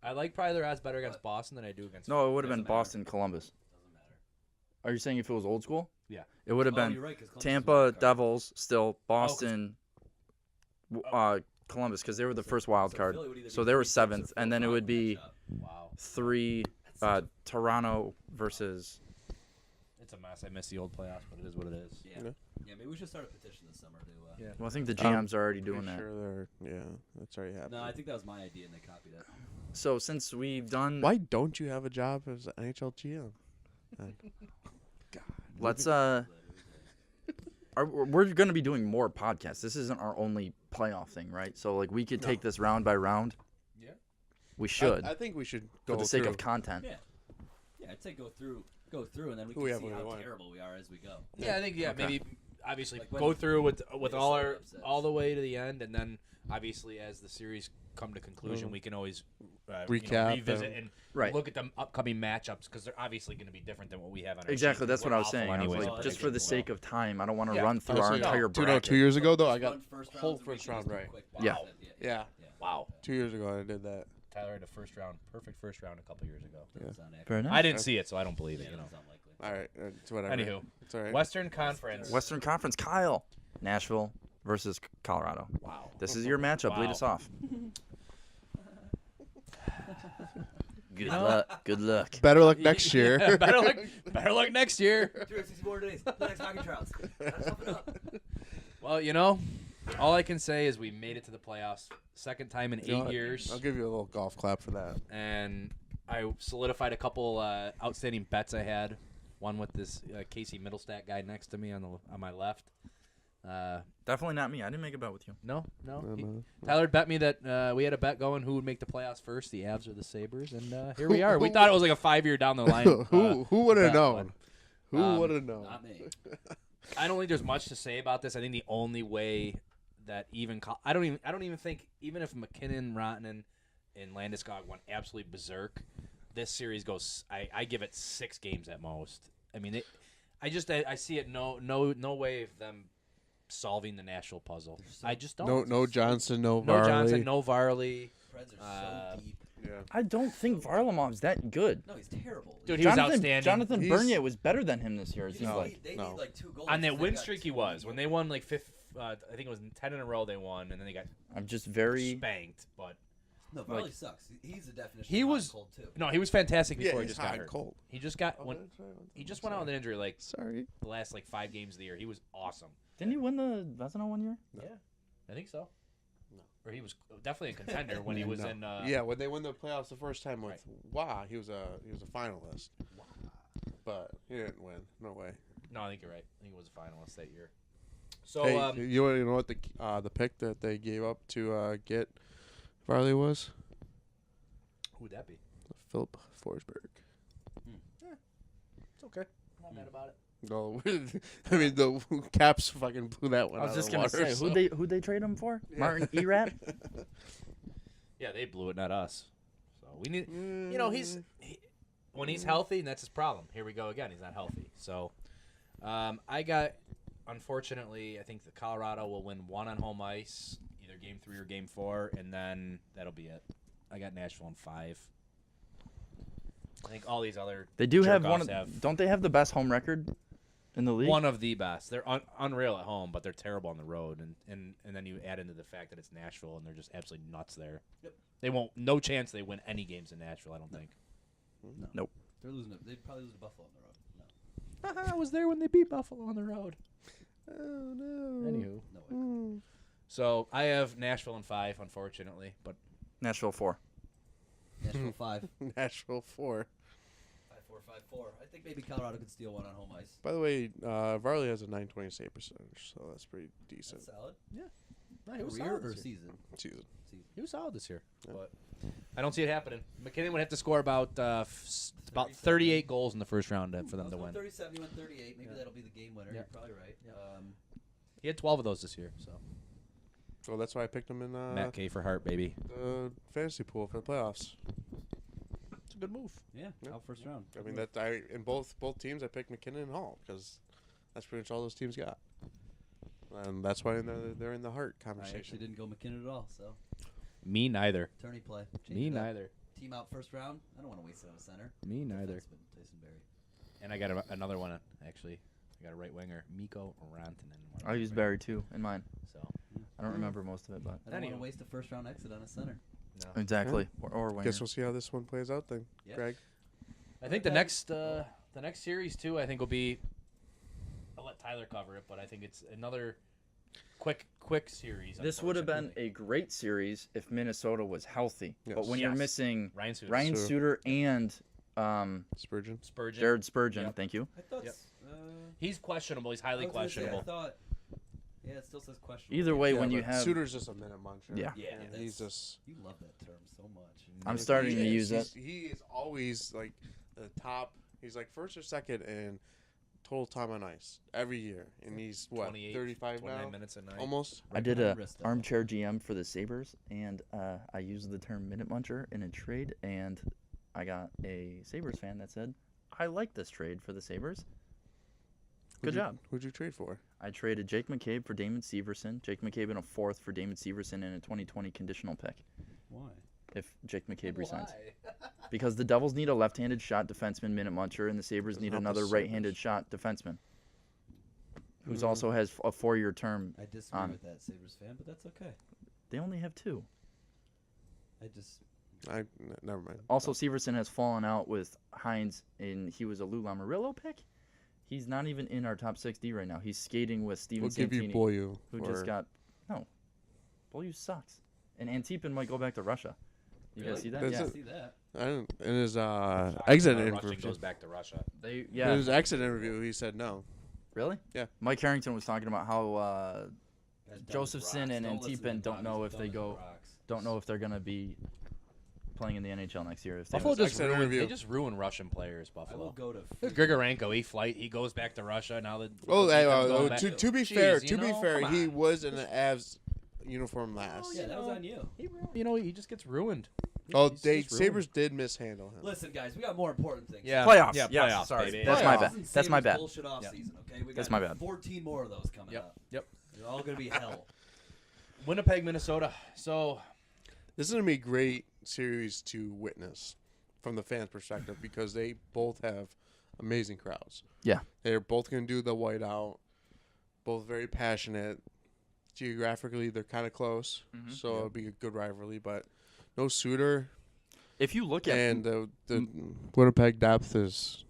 B: I like probably their odds better against Boston than I do against.
A: No, it would have
D: Doesn't
A: been
D: matter.
A: Boston, Columbus.
D: Doesn't matter.
A: Are you saying if it was old school?
B: Yeah.
A: It would have
D: Oh,
A: been
D: you're right, 'cause Columbus is
A: Tampa,
D: wild card.
A: Devils, still Boston, Columbus, because they were the first wild
D: So
A: card.
D: Philly would either
A: So
D: be
A: they were
D: 3-6 or
A: 7th, and then it
D: 4-5
A: would be
D: matchup.
B: Wow,
A: 3
D: That's such a-
A: Toronto versus.
B: it's a mess. I miss the old playoffs, but it is what it is.
D: Yeah.
C: Yeah.
D: Yeah, maybe we should start a petition this summer to.
B: Yeah.
A: Well, I think the GMs are already doing
C: Pretty
A: that.
C: sure they're. Yeah, that's already happened.
D: No, I think that was my idea and they copied it.
A: So since we've done,
C: Why don't you have a job as an NHL GM? God.
A: let's we're going to be doing more podcasts. This isn't our only playoff thing, right? So like we could take this round by round.
B: Yeah.
A: We should
C: I think we should
A: for
C: go
A: the sake
C: through.
A: of content.
D: Yeah, I'd say go through, and then we
C: Who we
D: can
C: have
D: see
C: when we
D: how
C: want.
D: terrible we are as we go.
B: Yeah, I think
A: Okay.
B: maybe obviously
D: Like when
B: go through with all
D: Minnesota
B: our
D: upsets.
B: all the way to the end, and then obviously as the series come to conclusion, we can always
C: Recap
B: revisit
C: and-
B: and look at the upcoming matchups because they're obviously going to be different than what we have on our
A: Exactly,
B: sheet.
A: that's what
B: We're
A: I was
B: awful
A: saying. I was
B: anyways
A: like,
B: at
A: just for
B: predicting
A: the sake
B: well.
A: of time, I don't want to
B: Yeah.
A: run through our
C: Honestly,
A: entire
C: two
A: bracket.
C: years ago though, I
D: Just
C: got
D: run first
C: whole
D: rounds and we
C: first
D: can
C: round
D: just do
C: right.
D: quick
A: Yeah.
D: box it.
C: Yeah.
B: Wow,
C: 2 years ago I did that.
B: Tyler had a perfect first round a couple years ago.
D: Doesn't sound accurate.
A: Fair enough.
B: I didn't see it, so I don't believe it.
D: Yeah,
B: You know.
D: doesn't sound likely.
C: All right, it's whatever.
B: Anywho,
C: It's all right.
B: Western Conference.
A: Western Conference, Kyle, Nashville versus Colorado.
B: Wow.
A: This is your matchup. Lead
B: Wow.
A: us off. Good
B: know-
A: luck. Good luck.
C: Better luck next year.
B: Yeah, better luck next year.
D: 364 days. The next hockey trials. Gotta tough it up.
B: Well, all I can say is we made it to the playoffs, second time in
C: You know
B: 8
C: what?
B: years,
C: I'll give you a little golf clap for that.
B: and I solidified a couple outstanding bets I had. One with this Casey Middlestat guy next to me on my left.
A: Definitely not me. I didn't make a bet with you.
B: No. He-
C: No.
B: Tyler bet me that we had a bet going who would make the playoffs first, the Avs or the Sabres, and here we are. We thought it was like a 5-year down the line.
C: Who would have
B: bet,
C: known? Who
B: um,
C: would have known?
D: Not me.
B: I don't think there's much to say about this. I think the only way that I don't even think even if McKinnon, Rantanen, and Landeskog went absolutely berserk, this series goes. I give it 6 games at most. I mean, I see it no way of them solving the Nashville puzzle. I just don't.
C: No Johnson, no
B: No
C: Varley.
B: Johnson, no Varley.
D: Preds are so deep.
C: Yeah.
A: I don't think Varlamov's that good.
D: No, he's terrible.
B: Dude, he was
A: Jonathan,
B: outstanding.
A: Jonathan
C: He's-
A: Bernier was better than him this year. It
D: They
A: seems
C: No.
A: like.
D: need
C: No.
D: like 2 goals.
B: On that
D: They've
B: win
D: got
B: streak, he
D: 20
B: was when they won like I think it was 10 in a row they won, and then they got
A: I'm just very.
B: spanked. But
D: No, Varley sucks. He's the definition.
B: He
D: of hot
B: was-
D: and cold too.
B: no, he was fantastic
C: Yeah,
B: before he
C: he's
B: just
C: hot
B: got
C: and
B: hurt.
C: cold.
B: He just got
C: Oh,
B: when
C: that's right.
B: he just went out with an injury like
C: Sorry.
B: the last 5 games of the year. He was awesome.
A: Didn't he win the Vezina one year?
C: No.
B: Yeah, I think so.
C: No.
B: Or he was definitely a contender when he was
C: No.
B: in.
C: Yeah, when they won the playoffs the first time with
B: Right.
C: Wah, he was a finalist. But he didn't win. No way.
B: No, I think you're right. I think he was a finalist that year. So
C: Hey, you know what the pick that they gave up to get Varley was?
B: who would that be?
C: Philip Forsberg.
B: It's okay. I'm not mad about it.
C: No, I mean the Caps fucking blew that one.
A: I was
C: out
A: just
C: of
A: gonna
C: the water,
A: say
C: so.
A: who'd they trade him for?
C: Yeah.
A: Martin Erat.
B: Yeah, they blew it, not us. So we need. You know, when he's healthy, and that's his problem. Here we go again. He's not healthy. So, I got. Unfortunately, I think the Colorado will win 1 on home ice, either Game 3 or Game 4, and then that'll be it. I got Nashville in 5. I think all these other
A: They do have
B: jerk-offs
A: one. Don't they have the best home record in the league?
B: one of the best. They're unreal at home, but they're terrible on the road. And then you add into the fact that it's Nashville, and they're just absolutely nuts there.
D: Yep.
B: They won't. No chance they win any games in Nashville. I don't think.
D: They're losing. They'd probably lose to Buffalo on the road. No,
B: I was there when they beat Buffalo on the road.
C: Oh no.
B: Anywho,
D: no way.
B: so I have Nashville in 5, unfortunately, but
A: Nashville 4.
D: Nashville 5.
C: Nashville 4.
D: 5-4-5-4. I think maybe Colorado could steal one on home ice.
C: By the way, Varley has a 920 save percentage, so that's pretty decent.
D: That's solid.
B: no, he was
D: Career
B: solid
D: or
B: this year.
D: season?
C: Season.
B: He was solid this year,
C: Yeah.
B: but I don't see it happening. McKinnon would have to score about
D: 37.
B: 38 goals in the first round for
D: I
B: them
D: was
B: to
D: going
B: win.
D: 37, you went 38. Maybe
B: Yeah.
D: that'll be the game winner.
B: Yeah.
D: You're probably right.
B: He had 12 of those this year, so
C: So that's why I picked him in
B: Matt K for Hart, baby.
C: the fantasy pool for the playoffs.
B: It's a good move.
D: Yeah,
C: Yeah.
D: out first round.
C: I mean that in both teams I picked McKinnon and Hall because that's pretty much all those teams got, and that's why they're in the Hart
D: I actually
C: conversation.
D: didn't go McKinnon at all, so
B: Me neither.
D: attorney play. Change
B: Me
D: it up.
B: neither.
D: Team out first round. I don't want to waste it on a center.
B: Me neither.
D: Defenseman, Tyson Berry.
B: And I got another one, actually. I got a right winger, Mikko Rantanen.
A: I used Barry too in mine.
B: So,
A: I don't remember most of it, but
D: I don't want
B: Anyhow.
D: to waste a first round exit on a center.
B: no.
A: exactly. Or winger.
C: Guess we'll see how this one plays out then,
D: Yeah.
C: Greg.
B: I think the next series, too, I think will be, I'll let Tyler cover it, but I think it's another quick series.
A: This would have been
B: unfortunately.
A: a great series if Minnesota was healthy.
C: Yes.
A: But when you're
B: Yes.
A: missing
B: Ryan Suter.
A: Ryan
C: Suter.
A: Suter and
C: Spurgeon.
B: Spurgeon.
A: Jared Spurgeon,
B: Yep.
A: thank you.
D: I thought.
B: Yep. He's questionable. He's highly
D: I was gonna say,
B: questionable.
D: I thought. Yeah, it still says questionable.
A: Either way, when
C: Yeah,
A: you
C: but
A: have,
C: Suter's just a minute muncher.
A: Yeah.
D: Yeah,
C: And
D: that's-
C: he's just.
D: You love that term so much.
A: I'm starting to
C: He
A: use
C: is.
A: it.
C: He is always like the top. He's like first or second in total time on ice every year, and he's what
B: 28,
C: 35
B: 29
C: now,
B: minutes a night.
C: almost.
A: I did
D: behind
A: a
D: Risto.
A: armchair GM for the Sabres, and I used the term minute muncher in a trade, and I got a Sabres fan that said, I like this trade for the Sabres. Good job.
C: Who'd you trade for?
A: I traded Jake McCabe for Damon Severson, Jake McCabe in a fourth for Damon Severson, and a 2020 conditional pick
D: Why?
A: if Jake McCabe resigns.
B: Why?
A: Because the Devils need a left-handed shot defenseman minute muncher, and the Sabres
C: Doesn't
A: need
C: help the
A: another
C: Sabres.
A: right-handed shot defenseman, who's also has a 4-year term.
D: I disagree
A: On.
D: with that Sabres fan, but that's okay.
A: They only have 2.
C: Never mind.
A: Also, Severson has fallen out with Hines, and he was a Lou Lamoriello pick. He's not even in our top 6D right now. He's skating with Steven
C: We'll give you
A: Santini,
C: Boyu.
A: who just got Boyu sucks. And Antipin might go back to Russia. You guys
D: Really?
A: see that?
C: That's
A: Yeah.
C: it.
D: See that?
C: I don't, in his
B: Shocked
C: exit
B: that
C: interview.
B: Russian goes back to Russia.
A: They
C: In
A: yeah.
C: his exit interview, he said no.
A: Really?
C: Yeah.
A: Mike Harrington was talking about how
D: Guys done with
A: Josephson
D: rocks.
A: and
D: Don't listen to
A: Antipin
D: him,
A: don't
D: Bob.
A: know
D: He's
A: if they
D: done with
A: go
D: rocks.
A: don't know if they're gonna be playing in the NHL next year. If they
B: Buffalo
C: was
B: just
C: exit interview.
B: they just ruin Russian players.
D: I will
B: Buffalo.
D: go to.
B: Grigorenko, he goes back to Russia now that.
C: Oh,
B: Antipin's going back.
C: to be
B: Jeez,
C: fair,
B: you
C: to be
B: know,
C: fair,
B: come
C: he
B: on.
C: was in an Avs uniform last.
D: Yeah, that was on you.
B: He just gets ruined.
C: Oh,
B: He's
C: they
B: just ruined.
C: Sabres did mishandle him.
D: Listen, guys, we got more important things.
B: Yeah,
A: Playoffs.
B: Yeah,
A: Yes,
B: playoffs.
A: sorry.
B: Baby.
A: That's my
C: Playoffs.
A: bad. That's my
D: Sabres
A: bad.
D: Bullshit off
B: Yep.
D: season. Okay, we
A: That's
D: got
A: my bad.
D: 14 more of those coming
B: Yep.
D: up.
B: Yep.
D: They're all gonna be hell.
B: Winnipeg, Minnesota. So
C: This is gonna be a great series to witness from the fans' perspective because they both have amazing crowds.
A: Yeah.
C: They're both gonna do the whiteout. Both very passionate. Geographically, they're kind of close, so it'll be a good rivalry. But no Suter,
A: If you look at
C: and the Winnipeg depth is.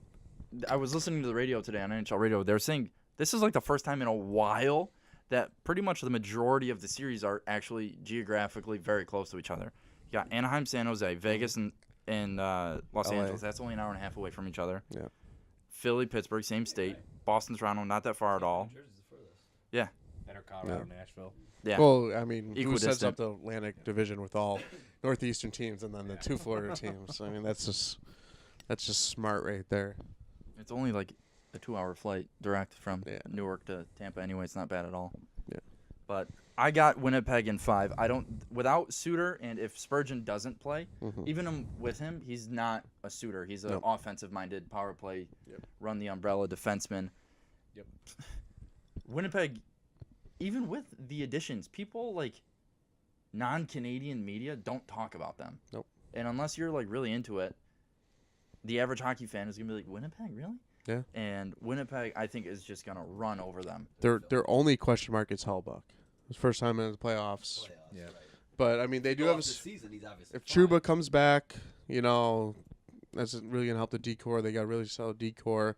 A: I was listening to the radio today on NHL radio. They were saying this is like the first time in a while that pretty much the majority of the series are actually geographically very close to each other. You got Anaheim, San Jose, Vegas, and Los
C: LA.
A: Angeles. That's only an hour and a half away from each other.
C: Yeah.
A: Philly, Pittsburgh, same state. Boston, Toronto, not that far at all.
D: New Jersey's the furthest.
B: enter Colorado, Nashville.
A: Yeah.
C: Well, I mean, who sets
A: Equidistant.
C: up the Atlantic Division with all Northeastern teams and then the 2 Florida teams? I mean, that's just smart right there.
A: It's only like a 2-hour flight direct from
C: Yeah.
A: Newark to Tampa. Anyway, it's not bad at all.
C: Yeah.
A: But I got Winnipeg in 5. I don't without Suter, and if Spurgeon doesn't play, even with him, he's not a Suter. He's an
C: Nope.
A: offensive-minded power play,
C: Yep.
A: run the umbrella defenseman.
B: Yep.
A: Winnipeg, even with the additions, people like non-Canadian media don't talk about them.
C: Nope.
A: And unless you're like really into it, the average hockey fan is gonna be like, Winnipeg, really?
C: Yeah.
A: And Winnipeg, I think, is just gonna run over them.
C: Their only question mark is Hellbuck. His first time in the playoffs.
B: Yeah.
D: Right.
C: But I mean, they do
D: Go
C: have.
D: off this season, he's obviously
C: If
D: fine.
C: Trouba comes back, that's really gonna help the decor. They got really solid decor.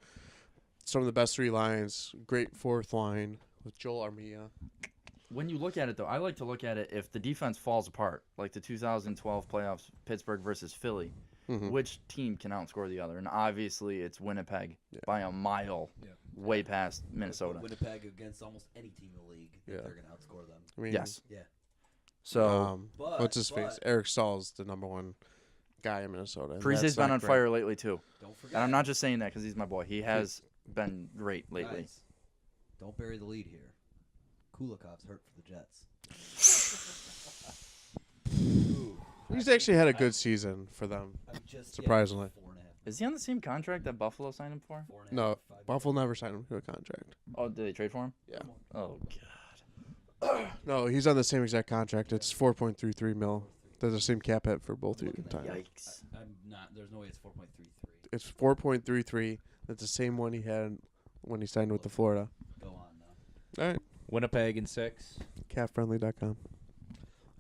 C: Some of the best 3 lines. Great 4th line with Joel Armia.
A: When you look at it, though, I like to look at it if the defense falls apart, like the 2012 playoffs, Pittsburgh versus Philly. Which team can outscore the other? And obviously, it's Winnipeg by a mile, way past Minnesota.
D: Winnipeg against almost any team in the league,
C: Yeah.
D: they're gonna outscore them.
C: I mean,
A: Yes.
D: Yeah.
A: So
D: But
C: what's his face? Eric Stahl's the #1 guy in Minnesota. and
A: Parise's
C: that's
A: been
C: not
A: on
C: great.
A: fire lately too,
D: don't forget.
A: and I'm not just saying that because he's my boy. He has been great lately.
D: Guys, don't bury the lead here. Kulikov's hurt for the Jets.
C: He's actually had a good season for them.
D: I'm just
C: Surprisingly.
D: 4.5.
A: Is he on the same contract that Buffalo signed him for?
D: 4.5,
C: No,
D: 5
C: Buffalo never signed him to a contract.
A: Oh, did they trade for him?
C: Yeah.
A: Oh God.
C: No, he's on the same exact contract. It's 4.33 mil. There's the same cap hit for both of you.
D: Looking at
C: Time.
A: Yikes.
D: I'm not. There's no way it's 4.33.
C: It's 4.33. That's the same one he had when he signed with the Florida.
D: Go on now.
C: All right,
B: Winnipeg in 6.
C: capfriendly.com.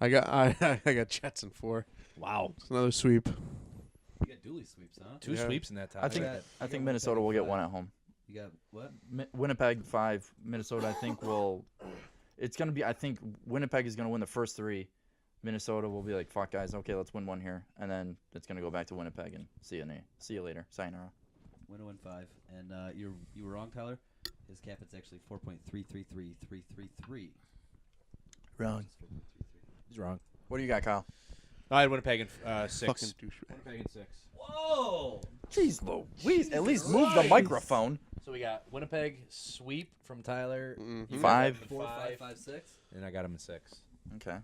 C: I got Jets in 4.
B: Wow.
C: It's another sweep.
D: You got Dooley sweeps, huh?
B: 2
C: Yeah.
B: sweeps in that tie.
A: I think
D: got-
A: I
D: you
A: think
D: got
A: Minnesota
D: Winnipeg
A: will get
D: five.
A: one at home.
D: You got what?
A: Winnipeg 5, Minnesota I think will. It's gonna be. I think Winnipeg is gonna win the first 3. Minnesota will be like, "Fuck guys, okay, let's win one here," and then it's gonna go back to Winnipeg and see you later. Sayonara.
D: Win 5. And you were wrong, Tyler. His cap is actually 4.333333.
A: Wrong.
B: He's wrong.
A: What do you got, Kyle?
B: I had Winnipeg in 6.
C: Fucking douchebag.
B: Winnipeg in 6.
D: Whoa!
A: Jeez Louise, at least move the
D: Christ.
A: microphone.
B: So we got Winnipeg sweep from Tyler.
C: Mhm.
B: You got
A: Five.
B: them in
D: 4, 5, 5, 6.
B: And I got him in 6.
A: Okay.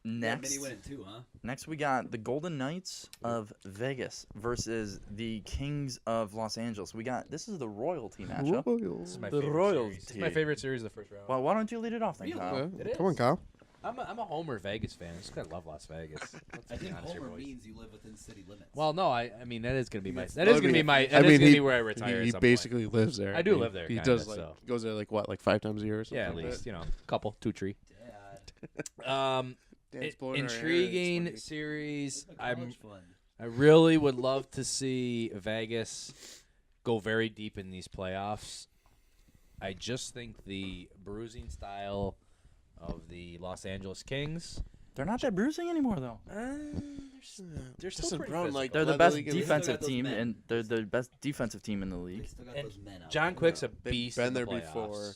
D: Yeah,
A: Next,
D: Mini winning too, huh?
A: next we got the Golden Knights of Vegas versus the Kings of Los Angeles. This is the royalty matchup.
B: This is my
A: The
B: favorite
A: Royals
B: series. This is my
A: team.
B: favorite series of the first round.
A: Well, why don't you lead it off then,
D: Really?
A: Kyle?
C: Yeah,
B: It
C: come on,
B: is.
C: Kyle.
B: I'm a Homer Vegas fan. Just 'cause I love Las Vegas.
D: I think
B: honest here,
D: Homer
B: boys.
D: means you live within city limits.
B: Well, no, I mean that is gonna be my.
D: That's-
B: That is
C: I
B: gonna
C: mean-
B: be my.
C: I
B: That is
C: mean,
B: gonna
C: he-
B: be where I retire.
C: He
B: at some
C: basically lives there.
B: I do live there,
C: He
B: kinda,
C: does like
B: so.
C: goes there like what, like 5 times a year or
B: point.
C: something.
B: Yeah, at
C: like
B: least a couple, 2, 3.
D: Dad,
C: Dan's blowing our hair, it's
B: Intriguing
C: funny.
B: series.
D: this is a college fund.
B: I really would love to see Vegas go very deep in these playoffs. I just think the bruising style of the Los Angeles Kings.
A: They're not that bruising anymore, though.
B: They're still
C: Doesn't
B: pretty
C: Brown,
B: physical.
C: like,
A: They're the
C: led the
A: best
C: league in-
D: They still
A: defensive
D: got those
A: team,
D: men.
A: and they're the best defensive team in the
D: They
A: league.
D: still got
B: And
D: those men out
B: John
D: there.
B: Quick's a
C: They've
B: beast.
C: been
B: in the
C: there
B: playoffs.
C: before.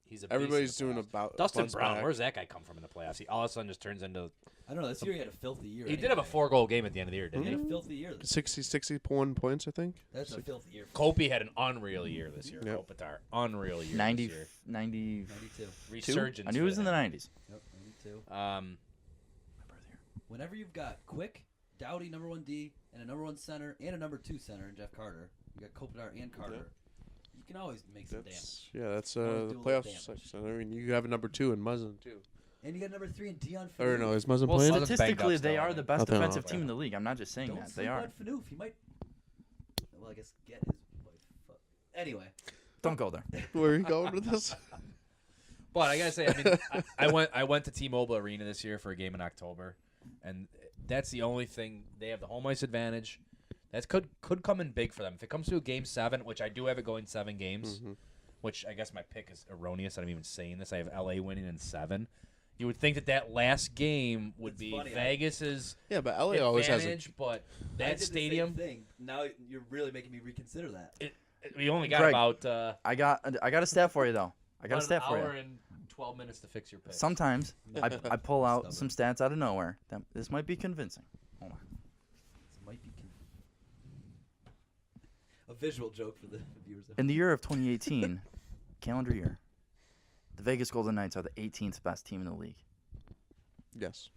B: He's a beast
C: Everybody's
B: in the
C: doing
B: playoffs.
C: about
B: Dustin
C: bounce
B: Brown.
C: back.
B: Where's that guy come from in the playoffs? He all of a sudden just turns into.
D: I don't know. This year he had a filthy year.
B: He did have a 4-goal game at the end of the year,
D: He
B: didn't
D: had
B: he?
D: a filthy year.
C: 61 points, I think.
D: That's a filthy year.
B: Kobe had an unreal year this year.
C: Yep.
B: Kopitar, unreal year.
A: 90,
B: this year.
A: 92?
D: 92.
B: Resurgence.
A: I knew it was
B: for
A: in the
B: him.
A: 90s.
D: Yep, 92.
A: My birth year.
D: Whenever you've got Quick, Doughty, number 1 D, and a number 1 center, and a number 2 center in Jeff Carter, you got Kopitar and Carter.
C: Yep.
D: You can always make some
C: That's
D: damage.
C: that's
D: Always
C: the
D: do a little
C: playoffs.
D: damage.
C: Section. I mean, you have a number 2 in Muzzin too.
D: And you got number 3 in Dion Phaneuf.
C: Or no, is Muzzin
A: Well,
C: playing?
B: Muzzin-
A: statistically,
B: banged up
A: they
B: still,
A: are
B: I
A: the
B: think.
A: best
C: Nothing
A: defensive
C: wrong.
A: team in the league. I'm not just saying
D: Don't
A: that.
D: sleep
A: They are.
D: on Phaneuf. He might. Well, I guess get his wife. Anyway.
A: Don't go there.
C: Where are you going with this?
B: But I gotta say, I mean, I went to T-Mobile Arena this year for a game in October, and that's the only thing. They have the home ice advantage. That could come in big for them if it comes to a game 7, which I do have it going 7 games. Which I guess my pick is erroneous. I'm even saying this. I have LA winning in 7. You would think that last game would
D: It's
B: be
D: funny,
B: Vegas's
C: Yeah, but LA always has a.
B: advantage, but
D: I
B: that
D: did the same
B: stadium,
D: thing. Now you're really making me reconsider that.
B: we only got
A: Greg,
B: about
A: I got a stat for you though. I got a
B: about
A: stat
B: an
A: for
B: hour
A: you.
B: and 12 minutes to fix your pick.
A: Sometimes I pull out
D: Stubborn.
A: some stats out of nowhere. This might be convincing. Hold on.
D: This might be a visual joke for the viewers.
A: In the year of 2018, calendar year, the Vegas Golden Knights are the 18th best team in the league.
C: Yes,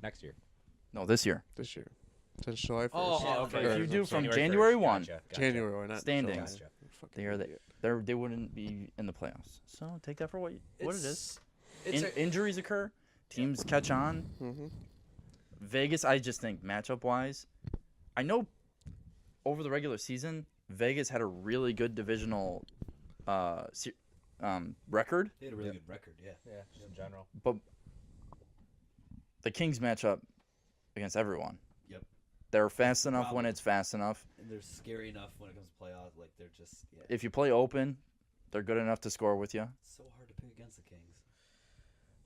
B: Next year.
A: No, this year.
C: this year. Since July 1st.
B: Oh, okay.
A: If you do from
B: January
A: January
B: 1st.
A: 1,
B: Gotcha.
C: January, why not?
A: Standings.
C: July? Fucking
A: They are the
C: idiot.
A: they wouldn't be in the playoffs. So take that for what it is.
B: It's
A: Injuries occur, teams catch on.
C: Mhm.
A: Vegas, I just think matchup wise, I know over the regular season, Vegas had a really good divisional record,
D: They had a really good record, yeah.
B: yeah, just in general.
A: but the Kings match up against everyone.
D: Yep.
A: They're fast enough when
D: problem.
A: it's fast enough.
D: And they're scary enough when it comes to playoffs. Like they're just
A: If you play open, they're good enough to score with you.
D: It's so hard to pick against the Kings.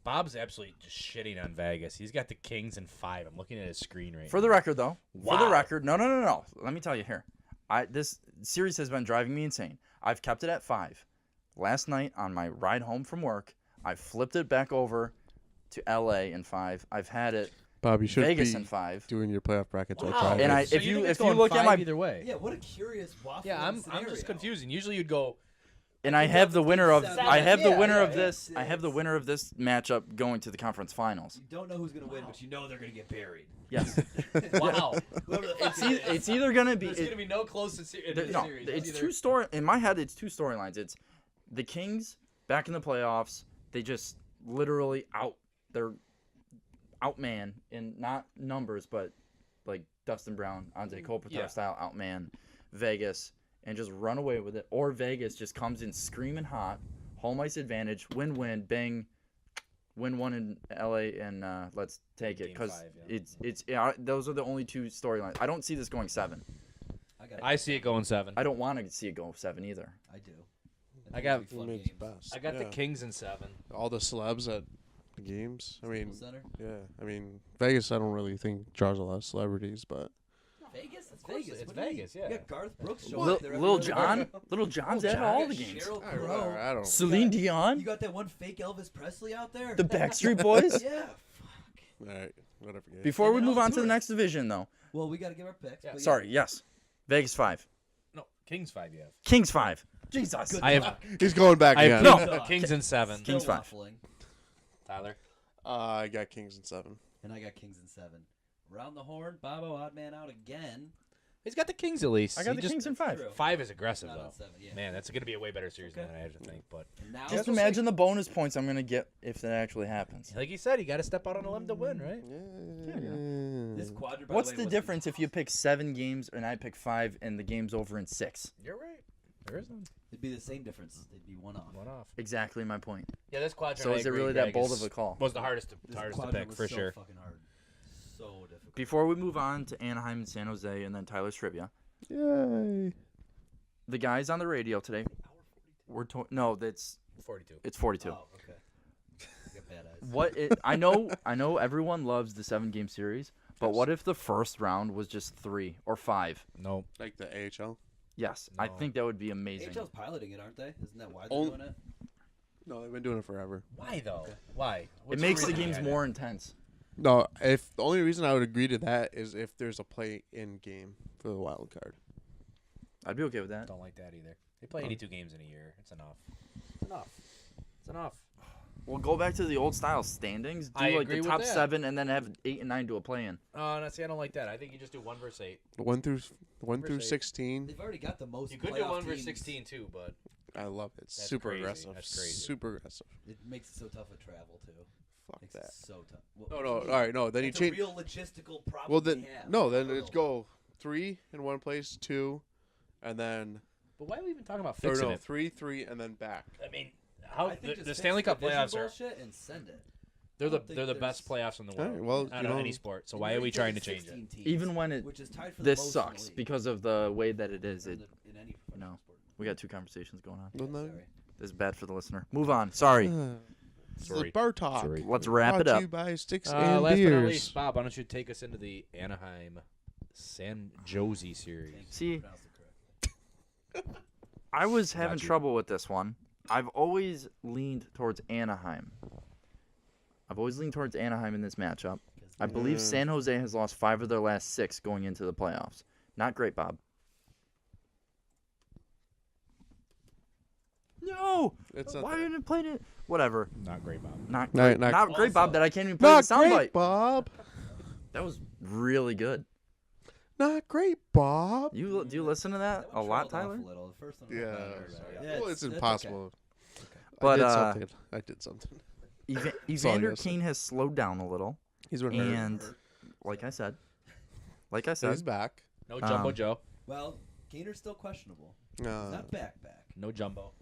B: Bob's absolutely just shitting on Vegas. He's got the Kings in 5. I'm looking at his screen right
A: For
B: now.
A: the record, though, for the
B: Wow.
A: record, no. Let me tell you here. This series has been driving me insane. I've kept it at 5. Last night on my ride home from work, I flipped it back over to LA in 5. I've had it
C: Bob, you should
A: Vegas
C: be
A: in 5.
C: doing your playoff brackets. like
B: Wow.
C: five.
A: And I-
B: So
A: if you-
B: think it's
A: if you
B: going
A: look at
B: 5
A: my-
B: either way.
D: Yeah, what a curious waffle.
B: Yeah, I'm just confusing. Usually you'd go
A: And I have the winner of
D: Seven.
A: I have the
D: Yeah,
A: winner
D: yeah,
A: of
D: yeah.
A: this I have the winner of this matchup going to the conference finals.
D: You don't know who's gonna win, but you know they're gonna get buried.
A: Yes.
B: wow.
D: Whoever the fuck
A: It's either going to be
B: There's gonna be no close in
A: There-
B: this
A: no,
B: series.
A: it's
B: either.
A: two story. In my head, it's two storylines. It's the Kings back in the playoffs. They just literally they're outman in not numbers, but like Dustin Brown, Anze Kopitar
B: Yeah.
A: style outman Vegas and just run away with it. Or Vegas just comes in screaming hot, home ice advantage, win-win, bang, win one in LA, and let's take it
B: Game
A: because
B: 5, yeah.
A: it's those are the only two storylines. I don't see this going 7.
B: I see it going 7.
A: I don't want to see it go 7 either.
D: I do.
B: I got-
D: think it'll be fun
C: Teammates
D: games.
C: best.
B: I got the
C: Yeah.
B: Kings in 7.
C: All the celebs at the games. I mean,
D: Center.
C: yeah. I mean, Vegas. I don't really think draws a lot of celebrities, but
D: Vegas? It's
B: course
D: Vegas.
B: it's
D: What do you mean?
B: Vegas, yeah.
D: You got Garth Brooks showing up there.
A: Little
D: every other
A: John,
D: game.
A: Little John's at
D: John,
A: all
D: you
A: the
D: got
A: games.
D: Cheryl
C: I
D: Crow.
C: don't.
A: Celine Dion,
D: You got that one fake Elvis Presley out there?
A: the Backstreet Boys.
D: Yeah.
C: All right, whatever. Yeah.
A: Before
D: And
A: we
D: then
A: move
D: all
A: on to the
D: tourists.
A: next division, though.
D: Well, we got to give our picks.
B: Yeah.
D: but
A: Sorry, yes. Vegas 5.
B: No, Kings 5 you have.
A: Kings 5. Jesus.
D: Good
B: I have-
D: talk.
C: He's going back
B: I have
C: again.
A: No.
B: Kings in 7.
D: Still
A: Kings 5.
D: waffling.
B: Tyler.
C: I got Kings in 7.
D: And I got Kings in 7. Round the horn, Bobo, odd man out again.
B: He's got the Kings at least.
A: I got
B: He
A: the
B: just-
A: Kings in 5.
D: True.
B: 5 is aggressive
D: Not
B: though.
D: on 7, yeah.
B: Man, that's going to be a way better series
D: Okay.
B: than I had to think. But
D: And now
A: Just
B: we'll
A: imagine the bonus points I'm going to get if that actually happens.
B: like you said, you got to step out on a limb to win, right?
D: this quadrant. by
A: What's
D: way,
A: the
D: was
A: difference if you pick 7 games and I pick 5 and the game's over in 6?
B: You're right. There is none.
D: It'd be the same difference. They'd be one off.
B: One off.
A: Exactly my point.
B: Yeah, this quadrant.
A: So
B: I
A: is it
B: agree,
A: really that
B: Greg,
A: bold
B: is-
A: of a call?
B: Was the hardest to
D: This
B: hardest to
D: quadrant
B: pick
D: was
B: for
D: so
B: sure.
D: fucking hard. So difficult.
A: Before we move on to Anaheim and San Jose and then Tyler's trivia,
C: Yay.
A: the guys on the radio today were no, it's
B: 42.
A: 42.
D: Oh, okay. I got bad eyes.
A: What I know everyone loves the 7-game series, but what if the first round was just 3 or 5?
B: No.
C: Like the AHL?
A: Yes, I
B: No.
A: think that would be amazing.
D: AHL's piloting it, aren't they? Isn't that why they're
C: Only-
D: doing it?
C: No, they've been doing it forever.
B: Why though? Why?
A: It
B: What's
A: makes the
B: reason
A: games
B: behind it?
A: more intense.
C: No, if the only reason I would agree to that is if there's a play-in game for the wild card.
A: I'd be okay with that.
B: Don't like that either. They play 82 games in a year. It's enough. It's enough. It's enough.
A: Well, go back to the old style standings. Do
B: I
A: like
B: agree
A: the
B: with
A: top
B: that.
A: 7 and then have 8 and 9 do a play-in.
B: Oh, no, see, I don't like that. I think you just do 1 versus 8.
C: 1 through
B: say-
C: 16.
D: They've already got the most.
B: You could do
D: playoff
B: 1 versus
D: teams.
B: 16 too, but
C: I love it. It's
B: That's
C: super
B: crazy.
C: aggressive.
B: That's crazy.
C: Super aggressive.
D: It makes it so tough with travel too.
C: Fuck
D: Makes
C: that.
D: it so tough.
C: No, no. All right, no. Then you
D: It's
C: change.
D: a real logistical problem.
C: Well, then
D: we have.
C: no.
D: I
C: Then
D: don't
C: it's
D: know.
C: go 3 in one place, 2, and then
B: but why are we even talking about
C: or
B: fixing
C: no,
B: it?
C: 3, and then back.
B: I mean, how
D: I think
B: the
D: just fix
B: Stanley Cup
D: division
B: playoffs are
D: bullshit and send it.
B: they're
D: I
B: the
D: don't think
B: they're the best
D: there's-
B: playoffs in the
C: All
B: world.
C: right, well,
B: out
C: you
B: of
C: know,
B: any sport. So
D: And
B: why
D: you
B: are
D: already
B: we
D: did
B: trying
D: the
B: to change it?
D: 16 teams,
A: Even when it
D: which is tied for
A: this
D: the most in the
A: sucks
D: league.
A: because of the way that it is.
D: In
A: It
D: the- in any professional
A: no.
D: sport.
A: we got 2 conversations going on.
C: Well, no.
D: Sorry.
A: This is bad for the listener. Move on. Sorry.
C: This is
B: Sorry.
C: the bar talk.
B: Sorry.
A: Let's wrap it
C: Brought to
A: up.
C: you by Sticks
B: Last
C: and
B: but not
C: Beers.
B: least, Bob, why don't you take us into the Anaheim San Jose series?
D: Thank you.
A: See-
D: Pronounced it correct.
A: I was having
B: you.
A: trouble with this one. I've always leaned towards Anaheim. I've always leaned towards Anaheim in this matchup. I believe
C: Yeah.
A: San Jose has lost 5 of their last 6 going into the playoffs. Not great, Bob. No!
C: It's
A: Why
C: not
A: didn't it play it? Whatever.
B: Not great, Bob.
A: Not
C: Not-
A: great.
C: not-
A: Not great, Bob,
D: Also-
A: that I can't even play
C: not
A: the soundbite.
C: great, Bob.
A: That was really good.
C: Not great, Bob.
A: Do you listen to that
D: That one
A: a lot,
D: trailed off
A: Tyler?
D: a little. The first one was
C: Yeah,
D: better,
C: sorry.
D: yeah,
C: Well, it's
D: that's
C: impossible.
A: But,
C: I did something.
A: Evander
C: all I gotta say.
A: Kane has slowed down a little,
C: He's been hurt.
A: and like I said,
C: So he's back.
B: No Jumbo
A: Um,
B: Joe.
D: Well, Gainer's still questionable. He's
C: Uh,
D: not back.
B: No Jumbo.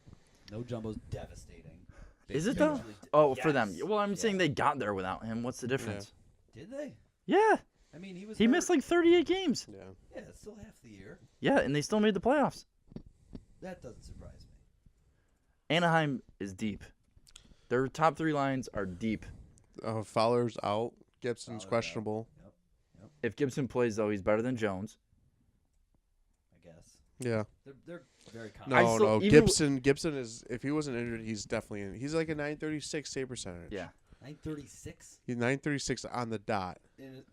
D: No Jumbo's devastating.
A: is it though?
D: Usually-
A: Oh, for them.
D: Yes.
A: Well, I'm saying
D: Yeah.
A: they got there without him. What's the difference?
D: Did they?
A: Yeah,
D: I mean, he was.
A: he
D: hurt.
A: missed like 38 games.
C: yeah.
D: Yeah, it's still half the year.
A: Yeah, and they still made the playoffs.
D: That doesn't surprise me.
A: Anaheim is deep. Their top 3 lines are deep.
C: Fowler's out. Gibson's
D: Fowler's out.
C: questionable.
A: If Gibson plays though, he's better than Jones.
D: I guess
C: Yeah.
D: they're very
C: No,
D: confident.
A: I still-
C: no.
A: even
C: Gibson is. If he wasn't injured, he's definitely in. He's like a 936 save percentage.
A: Yeah.
D: 936
C: He's 936 on the dot.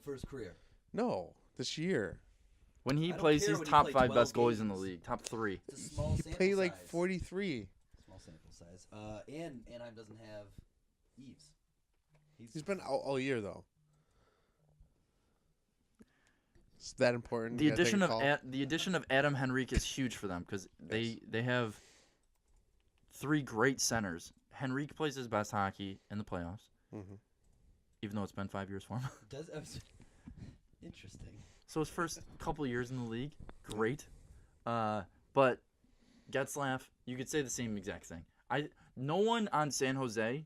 D: for his career.
C: No, this year
A: When he
D: I don't
A: plays,
D: care
A: he's
D: when he
A: top
D: played
A: 5 best
D: 12
A: goalies in the
D: games.
A: league. Top 3.
D: It's a small
C: he
D: sample
C: played like
D: size.
C: 43.
D: Small sample size. And Anaheim doesn't have Eves.
C: He's been out all year though. It's that important.
A: The
C: You gotta take
A: addition
C: a
A: of
C: call.
A: the addition of Adam Henrique is huge for them because they have 3 great centers. Henrique plays his best hockey in the playoffs,
C: Mhm.
A: even though it's been 5 years for him.
D: Does interesting.
A: So his first couple years in the league, great. But Getzlaf, you could say the same exact thing. No one on San Jose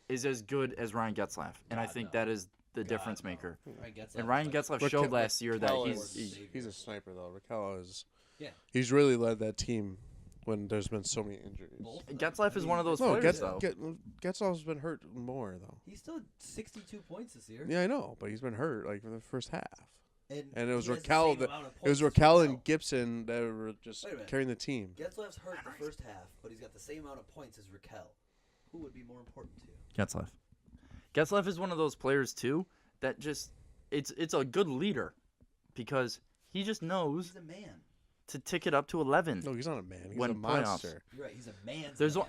A: is as good as Ryan Getzlaf, and I
D: God,
A: think
D: no.
A: that is the
D: God,
A: difference
D: no.
A: maker.
D: Ryan Getzlaf
A: And Ryan
D: was like-
A: Getzlaf
C: Raquel-
A: showed last year that
C: Raquel
A: he's
C: is- he's a sniper though. Raquel is.
D: Yeah.
C: He's really led that team when there's been so many injuries.
D: both of them.
A: Getzlaf
D: I
A: is
D: mean,
A: one of those
C: No,
A: players, though.
C: Getzlaf's been hurt more though.
D: He's still at 62 points this year.
C: Yeah, I know, but he's been hurt like for the first half. And it was
D: he has the
C: Raquel
D: same
C: that
D: amount of
C: it was
D: points as
C: Raquel and
D: Raquel.
C: Gibson that were just
D: Wait a minute.
C: carrying the team.
D: Getzlaf's hurt the first half, but he's got the same amount of points as Raquel. Who would be more important to you?
A: Getzlaff. Getzlaff is one of those players too that just it's a good leader because he just knows
D: He's a man.
A: to tick it up to 11.
C: No, he's not a man. He's
A: When
C: a
A: playoffs.
C: monster.
D: You're right. He's a man.
A: There's
D: man.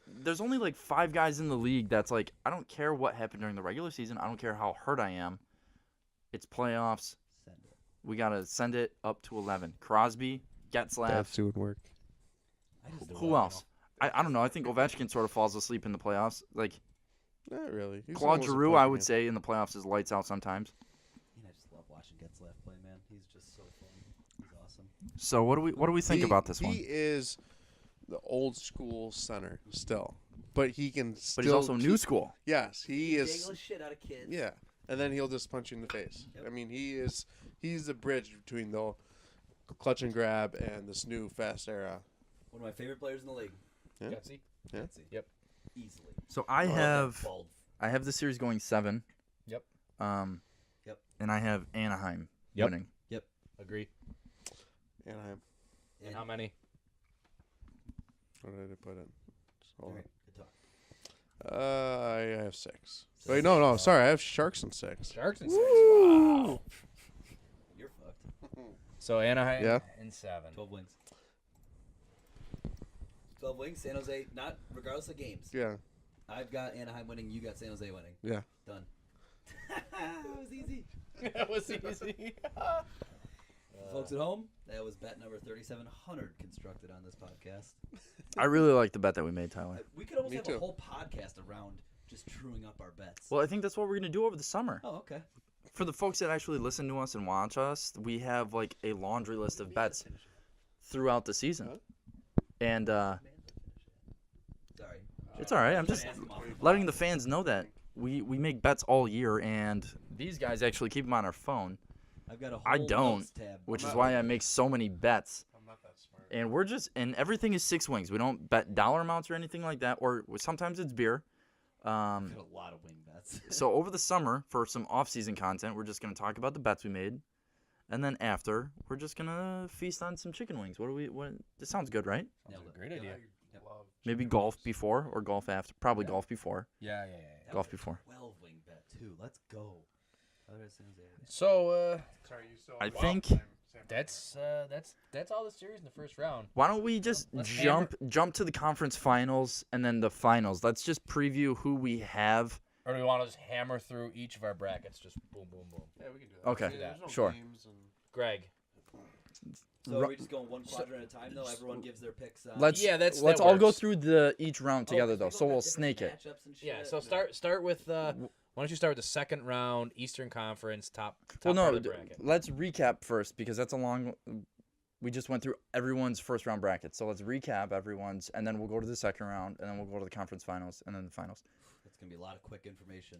A: there's only like 5 guys in the league that's like, I don't care what happened during the regular season. I don't care how hurt I am. It's playoffs.
D: Send it.
A: We got to send it up to 11. Crosby, Getzlaff.
C: That's doing work.
D: I just
A: Who else? I don't know. I think Ovechkin sort of falls asleep in the playoffs. Like
C: Not really. He's
A: Claude
C: almost a
A: Giroux,
C: point
A: I
C: man.
A: would say in the playoffs is lights out sometimes.
D: I just love watching Getzlaf play, man. He's just so fun. He's awesome.
A: So what do we think about this one?
C: He is the old school center still, but he can still.
A: But he's also new
C: keep-
A: school.
C: Yes, he
D: He's
C: is.
D: dangle the shit out of kids.
C: Yeah, and then he'll just punch you in the face.
D: Yep.
C: I mean, he's the bridge between the clutch and grab and this new fast era.
D: One of my favorite players in the league.
C: Yeah.
B: Gutsy.
C: Yeah.
D: Let's see.
B: Yep.
D: Easily.
A: So I have
D: Bald.
A: the series going 7.
B: Yep.
D: Yep.
A: And I have Anaheim
B: Yep.
A: winning.
B: Agree.
C: Anaheim.
B: And how many?
C: What did I put in?
D: All
C: Hold
D: right, good talk.
C: on. I have 6. Wait, no. Sorry, I have Sharks in 6.
B: Sharks and 6. Wow.
D: You're fucked.
B: So Anaheim
C: Yeah.
B: and 7.
D: 12 wings. 12 wings. San Jose, not regardless of games.
C: Yeah.
D: I've got Anaheim winning. You got San Jose winning.
C: Yeah.
D: Done. It was easy.
B: That was easy.
D: Folks at home, that was bet number 3,700 constructed on this podcast.
A: I really like the bet that we made, Tyler.
D: We could almost
C: Me
D: have
C: too.
D: a whole podcast around just truing up our bets.
A: Well, I think that's what we're going to do over the summer.
D: Oh, okay.
A: For the folks that actually listen to us and watch us, we have like a laundry list of bets throughout the season. And
D: Sorry.
A: it's all right. I'm just
D: Ask them off.
A: letting the fans know that we make bets all year, and these guys actually keep them on our phone,
D: I've got a whole
A: I don't,
D: notes tab.
A: which is
C: not-
A: why I make so many bets.
C: I'm not that smart.
A: And everything is 6 wings. We don't bet dollar amounts or anything like that, or sometimes it's beer.
D: I've got a lot of wing bets.
A: So over the summer, for some off-season content, we're just going to talk about the bets we made. And then after, we're just going to feast on some chicken wings. This sounds good, right?
D: Nailed it.
B: Great idea.
D: Yep.
A: Maybe golf before or golf after. Probably golf before.
B: Yeah.
D: That
A: Golf
D: was a
A: before.
D: 12 wing bet, too. Let's go. Other San Jose.
B: So
C: Sorry, you still.
A: I
C: Wow.
A: think
B: that's all the series in the first round.
A: why don't we just
B: Let's
A: jump to the conference finals and then the finals. Let's just preview who we have.
B: Or do we want to just hammer through each of our brackets? Just boom, boom, boom.
C: Yeah, we can do that.
A: Okay,
C: There's no
A: sure.
C: games and-
B: Greg.
D: So are we just going one quadrant at a time, though? Everyone gives their picks.
A: Let's
B: that
A: let's all go
B: works.
A: through each round together though. So we'll snake it.
B: Yeah. So start with. Why don't you start with the second round, Eastern Conference, top
A: Well,
B: part
A: no,
B: of the bracket.
A: let's recap first because that's a long. We just went through everyone's first round bracket, so let's recap everyone's, and then we'll go to the second round, and then we'll go to the conference finals, and then the finals.
D: That's going to be a lot of quick information.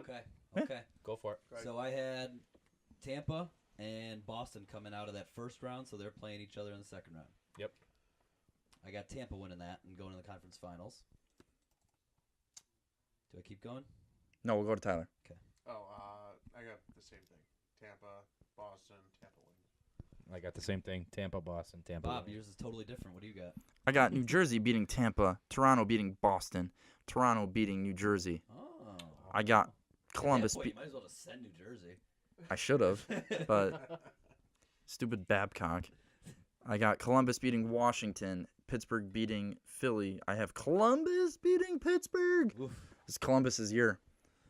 D: Okay.
A: Yeah.
D: Okay.
B: Go for it.
D: So I had Tampa and Boston coming out of that first round, so they're playing each other in the second round.
B: Yep.
D: I got Tampa winning that and going to the conference finals. Do I keep going?
A: No, we'll go to Tyler.
C: Oh, I got the same thing. Tampa, Boston, Tampa win.
B: I got the same thing. Tampa, Boston, Tampa.
D: Bob,
B: win.
D: yours is totally different. What do you got?
A: I got New Jersey beating Tampa, Toronto beating Boston, Toronto beating New Jersey.
D: Oh.
A: I got
D: At
A: Columbus.
D: that point, you might as well just send New Jersey.
A: I should have, but stupid Babcock. I got Columbus beating Washington, Pittsburgh beating Philly. I have Columbus beating Pittsburgh.
D: Oof.
A: It's Columbus's year.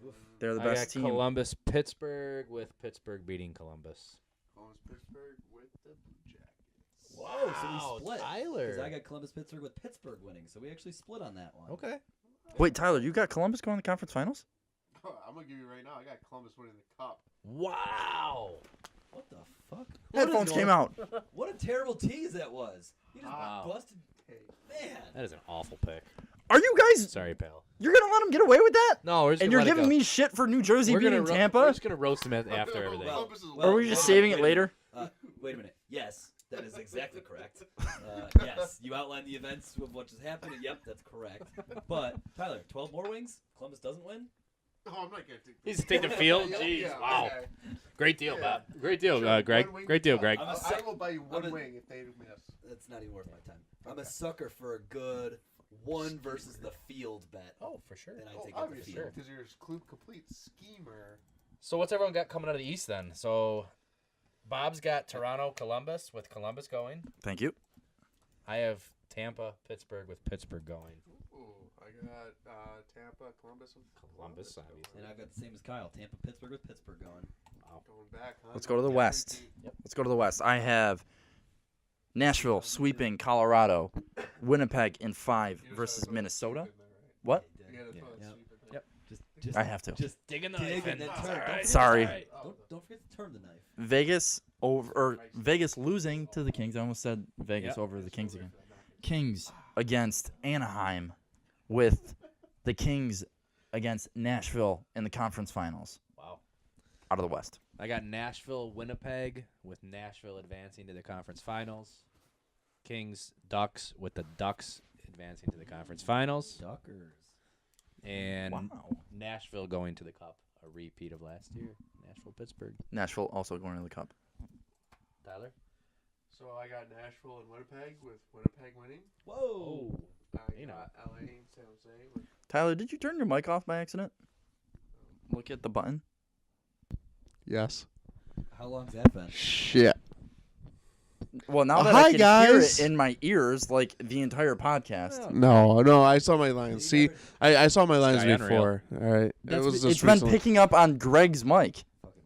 D: Oof.
A: They're the
B: I got
A: best team.
B: Columbus, Pittsburgh, with Pittsburgh beating Columbus.
C: Columbus, Pittsburgh with the Blue Jackets.
D: Whoa, so
B: Wow,
D: we split.
B: Tyler.
D: Because I got Columbus, Pittsburgh with Pittsburgh winning, so we actually split on that one.
B: Okay.
A: Wait, Tyler, you got Columbus going to the conference finals?
C: I'm gonna give you right now. I got Columbus winning the cup.
B: Wow.
D: What the fuck?
A: Headphones came out.
D: What a terrible tease that was. You just
B: Wow.
D: busted. Man.
B: That is an awful pick.
A: Are you guys?
B: Sorry, pal.
A: You're gonna let him get away with that?
B: No, we're just
A: And
B: gonna
A: you're
B: let it
A: giving
B: go.
A: me shit for New Jersey
B: We're
A: beating
B: gonna We're
A: Tampa?
B: just gonna roast him after everything.
D: Well,
A: Or are we just
D: well,
A: saving
D: wait
A: it
D: a
A: later?
D: Wait a minute. Yes, that is exactly correct. Yes, you outlined the events of what just happened, and yep, that's correct. But, Tyler, 12 more wings? Columbus doesn't win?
C: Oh, I'm not going to take
B: He's taking the field.
C: Yeah,
B: Jeez,
C: yeah,
B: wow.
C: okay.
B: Great deal,
C: Yeah.
B: Bob. Great deal,
C: Sure,
B: Greg.
C: one wing
B: Great deal,
C: to
B: Greg.
D: I'm a
C: I will buy you one wing if they miss.
D: That's not even worth my time. I'm a sucker for a good one versus the field bet.
B: Oh, for sure.
D: Then I take out the
C: Obviously,
D: field.
C: because you're a complete schemer.
B: So what's everyone got coming out of the East then? So Bob's got Toronto, Columbus, with Columbus going.
A: Thank you.
B: I have Tampa, Pittsburgh, with Pittsburgh going.
C: Ooh, I got Tampa, Columbus.
B: Columbus, obviously.
D: And I've got the same as Kyle. Tampa, Pittsburgh with Pittsburgh going.
C: Going back, huh?
A: Let's go to the West.
B: Yep.
A: Let's go to the West. I have Nashville sweeping Colorado, Winnipeg in 5 versus Minnesota. What?
C: Yeah, that's
D: Yeah.
C: what
D: Yep.
C: it's
B: Yep.
D: Just
A: I have to.
D: Just
B: Digging the
D: dig
B: knife
D: and then
B: in.
D: turn.
B: All right.
A: Sorry.
B: All right.
D: Don't forget to turn the knife.
A: Vegas losing to the Kings. I almost said Vegas
B: Yep.
A: over the Kings again. Kings against Anaheim, with the Kings against Nashville in the conference finals
B: Wow.
A: out of the West.
B: I got Nashville, Winnipeg, with Nashville advancing to the conference finals. Kings, Ducks, with the Ducks advancing to the conference finals.
D: Duckers.
B: And
A: Wow.
B: Nashville going to the Cup, a repeat of last year. Nashville, Pittsburgh.
A: Nashville also going to the Cup.
B: Tyler?
C: So I got Nashville and Winnipeg, with Winnipeg winning.
D: Whoa.
C: I
B: You know.
C: got LA and San Jose. With
A: Tyler, did you turn your mic off by accident? Look at the button.
C: yes.
D: How long's that been?
C: Shit.
A: Well, now
C: Oh,
A: that
C: hi,
A: I can
C: guys.
A: hear it in my ears, like the entire podcast.
C: No, I saw my lines. See, I saw my lines
B: Sky
C: before. All right, it was just
A: It's been
C: recently.
A: picking up on Greg's mic.
D: Fucking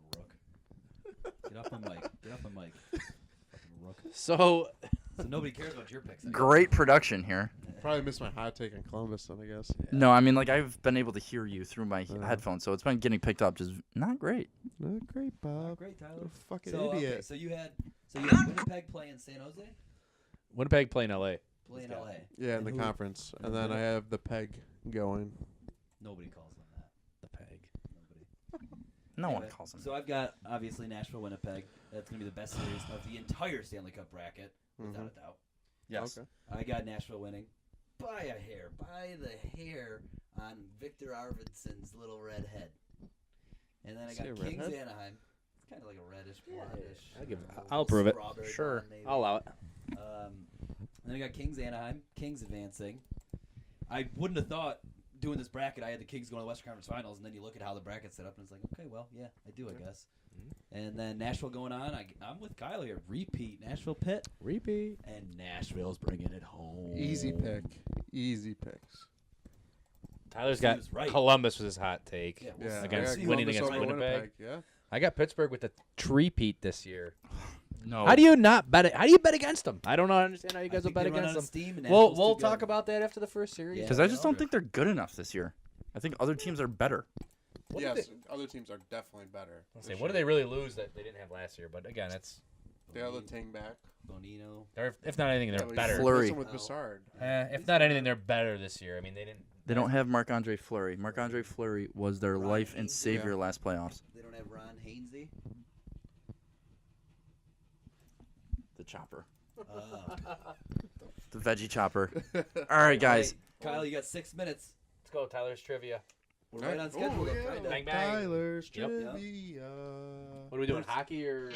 D: rook. Get off my mic. Get off my mic. Fucking rook.
B: So,
D: So nobody cares about your picks. anymore.
A: Great production here.
C: Probably missed my hot take on Columbus, then I guess.
A: No, I mean, like, I've been able to hear you through my
C: Uh-huh.
A: headphones, so it's been getting picked up, just not great.
C: Not great,
D: Oh,
C: Bob.
D: great, Tyler.
C: You're a fucking
D: So,
C: idiot.
D: okay, so you had Winnipeg playing San Jose,
B: Winnipeg playing LA.
D: playing
B: got
D: LA.
C: Yeah, in the
D: who-
C: conference,
D: and
C: and then
D: who-
C: I have the peg going.
D: Nobody calls them that.
B: The Peg.
D: Nobody.
A: No one
D: Anyway,
A: calls him.
D: So I've got obviously Nashville, Winnipeg. That's gonna be the best series of the entire Stanley Cup bracket, without
C: Mhm.
D: a doubt.
A: Yes.
C: Okay.
D: I got Nashville winning by a hair, by the hair on Victor Arvidsson's little red head. And then I
C: Say
D: got
C: red
D: Kings
C: head?
D: Anaheim. It's kind of like a reddish, blondish.
B: I'll approve it.
D: strawberry
B: Sure.
D: blonde, maybe.
B: I'll allow it.
D: And then I got Kings Anaheim. Kings advancing. I wouldn't have thought doing this bracket I had the Kings going to the Western Conference Finals, and then you look at how the bracket's set up, and it's like, okay, well, yeah, I do, I guess. And then Nashville going on. I'm with Kyle here. Repeat Nashville Pitt,
B: Repeat.
D: and Nashville's bringing it home.
C: Easy pick. Easy picks.
B: Tyler's
D: He
B: got
D: was right.
B: Columbus was his hot take.
D: Yeah, we'll
C: Yeah,
D: see.
B: Against
C: I got
B: winning
C: Columbus
B: against
C: over
B: Winnipeg.
C: Yeah.
B: I got Pittsburgh with a three-peat this year.
A: No.
B: How do you not bet it? How do you bet against them? I don't understand how you guys will bet against them.
D: Steam, and
B: We'll
D: Nashville's too
B: talk
D: good.
B: about that after the first series.
D: Yeah.
A: Because I just don't think they're good enough this year. I think other teams are better.
B: What did
C: Yes, other teams are definitely better.
B: Let's see, what did they really lose that they didn't have last year? But again, it's
C: They have the Ting back.
D: Bonino.
B: they're if not anything, they're
C: Yeah,
B: better.
A: Fleury.
C: With Bessard.
B: If not anything, they're better this year. I mean, they didn't.
A: They don't have Marc-Andre Fleury. Marc-Andre Fleury was their
D: Ryan
A: life and
D: Haynes.
A: savior
C: Yeah.
A: last playoffs.
D: They don't have Ron Hainsey.
A: The chopper.
D: Oh.
A: The veggie chopper. All right, guys.
D: Hey, Kyle, you got 6 minutes.
B: Let's go, Tyler's trivia.
D: We're right on schedule, though, kinda.
B: Bang, bang.
C: Tyler's
B: Yep.
C: trivia.
B: What are we doing? Hockey or?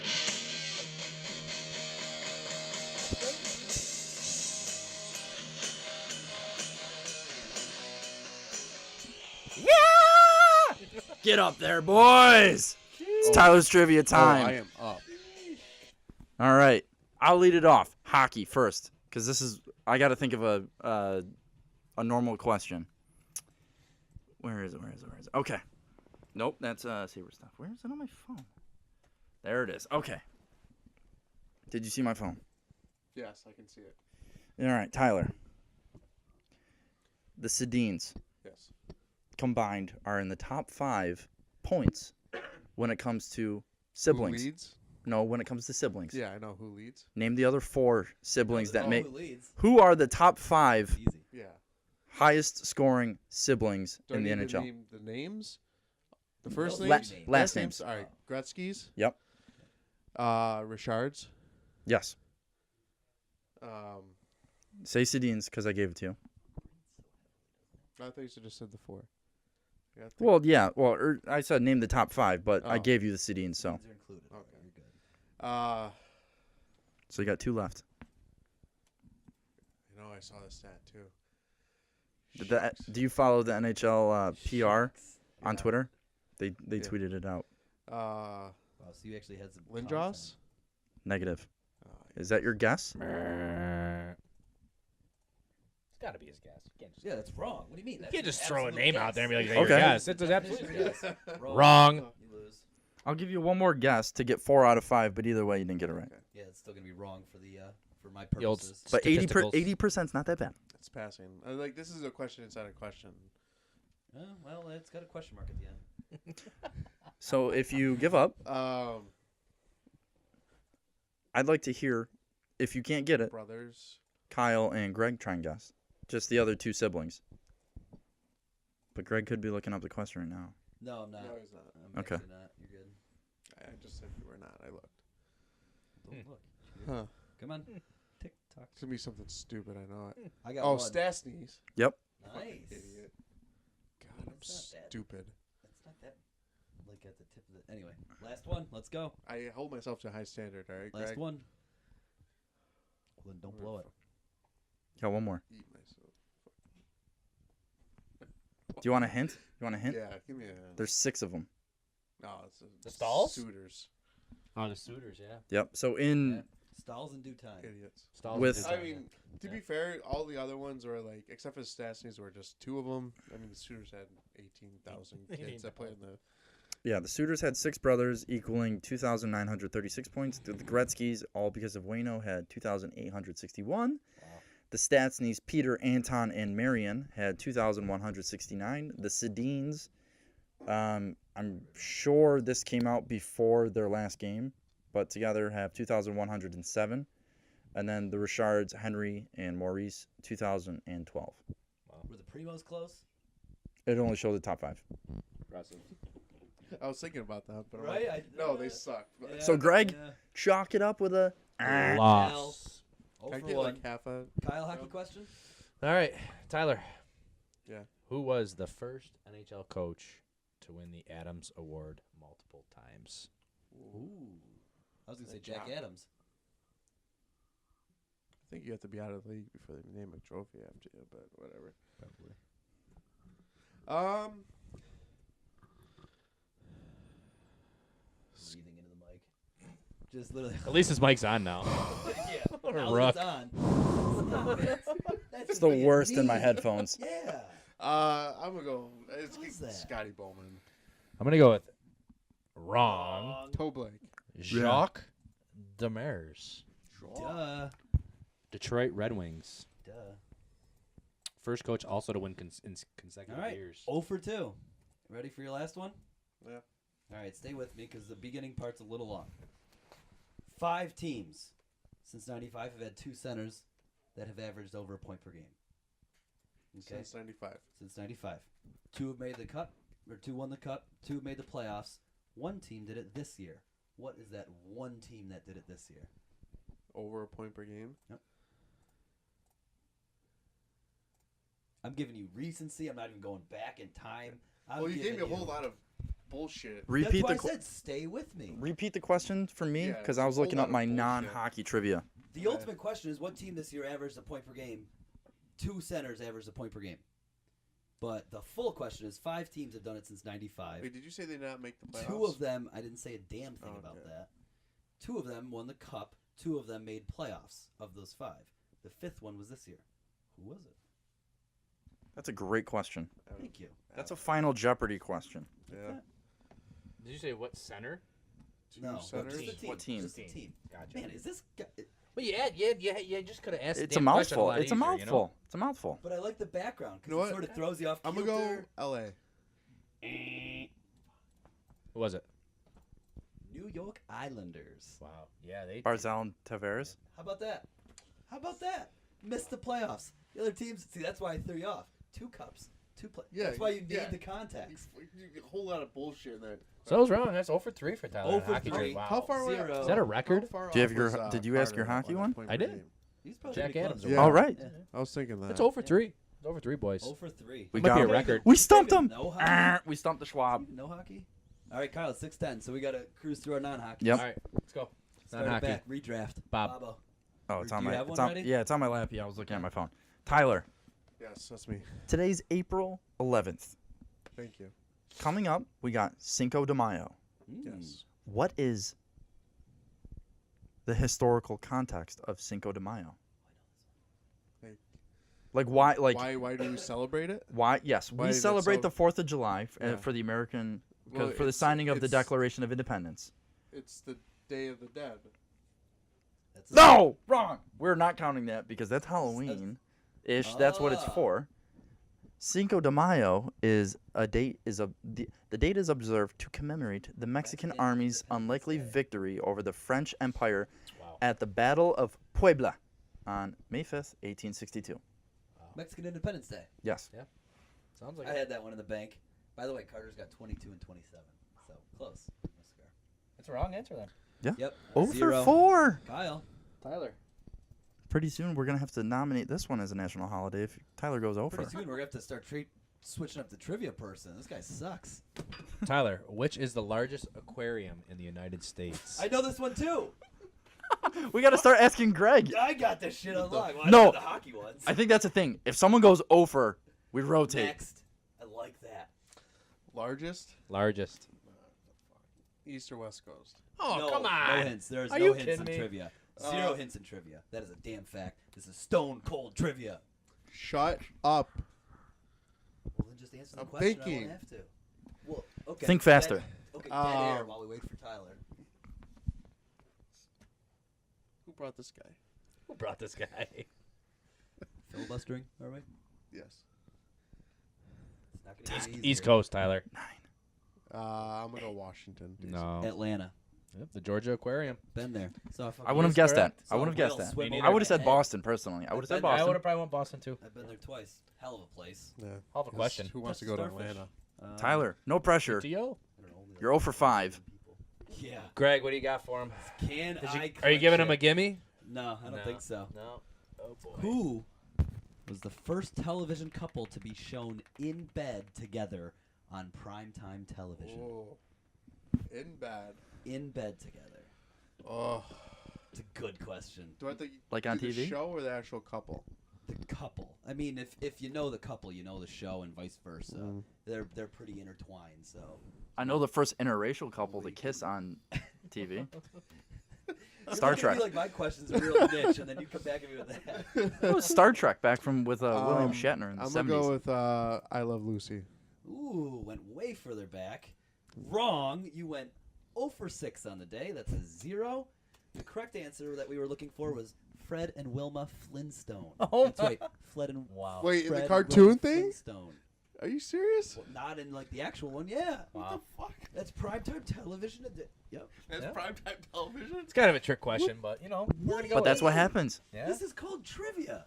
A: Get up there, boys. It's Tyler's trivia
C: Oh,
A: time.
C: I am up.
A: All right. I'll lead it off. Hockey first, because this is I got to think of a normal question. Where is it? Okay. Nope, that's Saber stuff. Where is it on my phone? There it is. Okay. Did you see my phone?
C: Yes, I can see it.
A: All right, Tyler. The Sedins
C: Yes.
A: combined are in the top 5 points when it comes to siblings.
C: Who leads?
A: No, when it comes to siblings.
C: Yeah, I know who leads.
A: Name the other 4 siblings that make.
D: Who leads?
A: Who are the top 5
D: Easy.
C: Yeah.
A: highest scoring siblings
C: Do I
A: in the
C: need to
A: NHL?
C: name the names? The first
D: No,
C: names?
A: last names.
C: All right. Gretzky's.
A: Yep.
C: Richard's.
A: Yes.
C: Um,
A: Say Sedins because I gave it to you.
C: I thought you just said the 4. Yeah, I think-
A: Well, yeah. Well, I said name the top 5, but I
C: Oh.
A: gave you the Sedins, so
D: These are included.
C: Okay.
D: You're good.
A: so you got 2 left.
C: You know, I saw the stat too.
A: Do you follow the NHL PR
D: Shucks.
A: on
D: Yeah.
A: Twitter? They
C: Yeah.
A: tweeted it out.
C: Uh,
D: Wow, so you actually had some
C: Lindros.
A: Negative.
C: Oh,
A: Is that your guess?
B: It's got to be his guess. You can't just,
D: Yeah, that's wrong. What do you mean?
B: you
D: That's
B: can't
D: an
B: just throw a
D: absolute
B: name
D: guess.
B: out there and be like,
A: Okay.
B: okay. Yes, it's an
D: Definition
B: absolute
D: of
B: guess.
D: guess.
B: Wrong.
D: You lose.
A: I'll give you one more guess to get 4 out of 5, but either way, you didn't get it right.
D: Yeah, it's still gonna be wrong for the for my
B: The old
D: purposes.
A: But
B: Statisticals.
A: 80%'s not that bad.
C: It's passing. Like this is a question inside a question.
D: Oh, well, it's got a question mark at the end.
A: So if you give up,
C: Um,
A: I'd like to hear, if you can't get it,
C: brothers.
A: Kyle and Greg try and guess. Just the other 2 siblings. But Greg could be looking up the question right now.
D: No, I'm not.
C: No, he's not.
D: I'm
A: Okay.
D: actually not. You're good.
C: I just said you were not. I looked.
D: Don't look.
C: Huh.
D: Come on. Tick tock.
C: It's gonna be something stupid. I know it.
D: I got
C: Oh,
D: one.
C: Stastny's.
A: Yep.
C: Fucking
D: Nice.
C: idiot. God, I'm
D: That's not bad.
C: stupid.
D: That's not that. Like at the tip of the. Anyway, last one. Let's go.
C: I hold myself to a high standard. All right,
D: Last
C: Greg.
D: one. Well, then don't blow it.
A: Got one more.
C: Eat myself.
A: Do you want a hint? You want a hint?
C: Yeah, give me a.
A: There's 6 of them.
C: No, it's
B: The Stalls?
C: Suitors.
B: Oh, the suitors, yeah.
A: Yep. So in
D: Yeah. Stalls in due time.
C: Idiots.
B: Stalls
A: With-
B: is
C: I
B: on
C: mean, to be fair, all the other ones were like, except for the Stastny's, were just 2 of them. I mean, the Suitors had 18,000 kids that played in the.
A: the Suitors had 6 brothers, equaling 2,936 points. The Gretzkys, all because of Wayno, had 2,861.
D: Wow.
A: The Stastnys, Peter, Anton, and Marion had 2,169. The Sedins, I'm sure this came out before their last game, but together have 2,107. And then the Richards, Henry, and Maurice, 2012.
D: Were the Primos close?
A: It only showed the top 5.
B: impressive.
C: I was thinking about that, but I'm
D: Right?
C: like, no, they suck.
D: Yeah,
A: So, Greg,
D: yeah.
A: chalk it up with a...
B: Loss.
D: Oh
C: Can I
D: for
C: get
D: one.
C: like half a?
D: Kyle, hockey question?
B: All right, Tyler.
C: Yeah.
B: Who was the first NHL coach to win the Adams Award multiple times?
D: Ooh. I was going to say
C: Good
D: Jack
C: job.
D: Adams.
C: I think you have to be out of the league before they name a trophy after you, but whatever.
D: Probably. Breathing into the mic. Just literally.
B: At least his mic's on now.
D: yeah.
B: What a
D: Now
B: ruck.
D: it's on. Stop it. That's
A: It's the
D: being
A: worst in my
D: mean.
A: headphones.
D: Yeah.
C: I'm gonna go. It's
D: What was that?
C: Scotty Bowman.
B: I'm going to go with wrong.
C: Toe Blake.
B: Jacques Demers.
D: Duh.
B: Detroit Red Wings.
D: Duh.
B: First coach also to win in consecutive
D: All right.
B: years.
D: 0 for 2. Ready for your last one?
C: Yeah.
D: All right, stay with me because the beginning part's a little long. 5 teams since '95 have had 2 centers that have averaged over a point per game. Okay,
C: Since '95.
D: since '95, 2 have made the cup, or 2 won the cup. 2 have made the playoffs. 1 team did it this year. What is that one team that did it this year?
C: Over a point per game.
D: I'm giving you recency. I'm not even going back in time. I'm
C: Well, you gave me a
D: giving
C: whole lot of bullshit.
A: Repeat
D: That's
A: the
D: why I said stay with me.
A: repeat the question for me
C: Yeah,
A: because I was
C: whole
A: looking
C: lot
A: up
C: of
A: my
C: bullshit.
A: non-hockey trivia.
D: The ultimate question is what team this year averaged a point per game? 2 centers averaged a point per game. But the full question is 5 teams have done it since '95.
C: Wait, did you say they did not make the playoffs?
D: 2 of them, I didn't say a damn thing
C: Oh,
D: about
C: okay.
D: that. 2 of them won the cup. 2 of them made playoffs of those 5. The 5th one was this year. Who was it?
A: That's a great question.
D: Thank you.
A: That's a Final Jeopardy question.
C: Yeah.
B: Did you say what center?
D: No,
C: centers?
D: just a team.
A: What team?
D: Just a team.
B: Gotcha.
D: Man, is this guy...
B: Well, you just could have asked.
A: It's
B: the
A: a
B: damn question
A: mouthful.
B: lot
A: It's a
B: easier, you know?
A: mouthful. It's a mouthful.
D: But I like the background because
C: You know
D: it
C: what?
D: sort of throws you off
C: I'm gonna go
D: kilter.
C: L.A.
B: Who was it?
D: New York Islanders.
B: Wow. Yeah, they.
A: Barzal and Tavares.
D: How about that? How about that? Missed the playoffs. The other teams, see, that's why I threw you off. 2 cups, 2 play.
C: Yeah,
D: that's why you need
C: yeah.
D: the context.
C: A whole lot of bullshit in that.
B: So I was wrong. That's 0 for 3 for Tyler.
D: 0
B: on
D: for
B: hockey
D: 3.
B: trade. Wow.
C: How far away?
D: 0.
B: Is that a record?
C: How far
A: Do you have
C: off
A: your-
C: was,
A: did you ask your
C: Carter
A: hockey
C: on a
A: one?
C: point
B: I
C: per
B: did.
C: game?
D: He's probably
B: Jack
D: pretty
B: Adams.
D: close.
C: Yeah.
A: All right.
D: Yeah.
C: I was thinking that.
B: That's 0 for 3. It's over 3, boys.
D: 0 for 3.
A: We
B: Might
A: got
B: be a
A: him.
B: record.
A: We stumped him.
D: No hockey.
A: We stumped the Schwab.
D: No hockey. All right, Kyle. 6-10. So we got to cruise through our non-hockey.
A: Yep.
B: All right, let's go.
D: Start it
B: Non-hockey.
D: back. Redraft.
B: Bob.
D: Bobo.
A: Oh, it's
D: Do
A: on
D: you
A: my.
D: have one
A: It's on,
D: ready?
A: yeah, it's on my lap. Yeah, I was looking at my phone. Tyler,
C: Yes, that's me.
A: today's April 11th.
C: Thank you.
A: Coming up, we got Cinco de Mayo.
C: Yes.
A: What is the historical context of Cinco de Mayo? Like why? Like
C: Why do we celebrate it?
A: why? Yes,
C: why
A: we
C: is it
A: celebrate
C: so-
A: the 4th of July
C: Yeah.
A: for the American
C: Well,
A: for the
C: it's-
A: signing of the
C: it's-
A: Declaration of Independence.
C: It's the Day of the Dead.
D: That's
A: No, wrong. We're not counting that because that's Halloween-ish. That's what it's
D: Ah.
A: for. Cinco de Mayo is a date the date is observed to commemorate the Mexican
D: Mexican
A: army's
D: Independence
A: unlikely
D: Day.
A: victory over the French Empire
B: Wow.
A: at the Battle of Puebla on May 5th, 1862.
D: Mexican Independence Day.
A: Yes.
B: Sounds like
D: I had that one in the bank. By the way, Carter's got 22 and 27. So close. No cigar.
B: It's a wrong answer then.
D: Yep.
A: 0
D: 0.
A: for 4.
D: Kyle.
B: Tyler.
A: Pretty soon we're going to have to nominate this one as a national holiday if Tyler goes over.
D: Pretty soon we're going to have to start switching up the trivia person. This guy sucks.
B: Tyler, which is the largest aquarium in the United States?
D: I know this one too.
A: We got to start asking Greg.
D: I got this shit unlocked. Well, I
A: No.
D: know the hockey ones.
A: I think that's the thing. If someone goes over, we rotate.
D: Next. I like that.
C: Largest?
B: Largest.
C: East or West Coast?
B: Oh,
D: no,
B: come on.
D: No hints. There's
B: Are
D: no
B: you
D: hints
B: kidding
D: in
B: me?
D: trivia. Zero hints in trivia. That is a damn fact. This is stone cold trivia.
C: Shut up.
D: Well, then just answer the
C: I'm
D: question. I
C: thinking.
D: won't have to. Well, okay.
A: Think faster.
D: Okay, dead air while we wait for Tyler.
C: Who brought this guy?
B: Who brought this guy?
D: Filibustering, are we?
C: Yes.
D: It's not gonna get
B: East
D: easier.
B: Coast, Tyler.
C: I'm going to go Washington. DC.
B: No.
D: Atlanta.
B: Yep, the Georgia Aquarium.
D: Been there. Saw a
A: I wouldn't have
B: is
A: guessed
B: correct.
A: that. I wouldn't have guessed
D: whales
A: that.
D: swim
B: Me
D: over
A: I would
D: my
A: have said
D: head.
A: Boston personally. I would have said
D: I
B: I would
A: Boston.
B: have probably went Boston too.
D: I've been there twice. Hell of a place.
C: Yeah.
B: Hell of a question.
C: Who wants to
D: Touch
C: go to
D: starfish.
C: Atlanta?
A: Tyler, no pressure.
B: Theo?
D: I don't know, only
A: You're 0 for 5.
D: Yeah.
B: Greg, what do you got for him?
D: Can I?
B: Are you giving him a
D: clinch
B: gimme?
D: it? No, I don't
B: No.
D: think so.
B: No. Oh boy.
D: Who was the first television couple to be shown in bed together on primetime television?
C: Oh. In bad.
D: In bed together.
C: Oh.
D: It's a good question.
C: Do I have to
A: Like
C: do
A: on
C: the
A: TV?
C: show or the actual couple?
D: The couple. I mean, if you know the couple, you know the show, and vice versa. They're pretty intertwined. So
A: I know the first interracial couple to kiss on TV.
D: You're
A: Star
D: looking at me
A: Trek.
D: Like my questions are real niche, and then you come back at me with that.
A: It was Star Trek back from with William Shatner in the
C: I'm
A: 70s.
C: going to go with I Love Lucy.
D: Ooh, went way further back. Wrong. You went 0 for 6 on the day. That's a 0. The correct answer that we were looking for was Fred and Wilma Flintstone.
B: Oh
D: That's
B: my-
D: right. Fred and
B: Wow.
C: Wait, in
D: Fred
C: the
D: and
C: cartoon
D: Wilma
C: thing?
D: Flintstone.
C: Are you serious?
D: Well, not in like the actual one. Yeah.
B: Wow.
C: Fuck.
D: That's primetime television. Yep.
C: That's
B: Yeah.
C: primetime television?
B: It's kind of a trick question, but you know, we're gonna go.
A: But
B: with
A: that's
B: it.
A: what happens.
B: Yeah.
D: This is called trivia.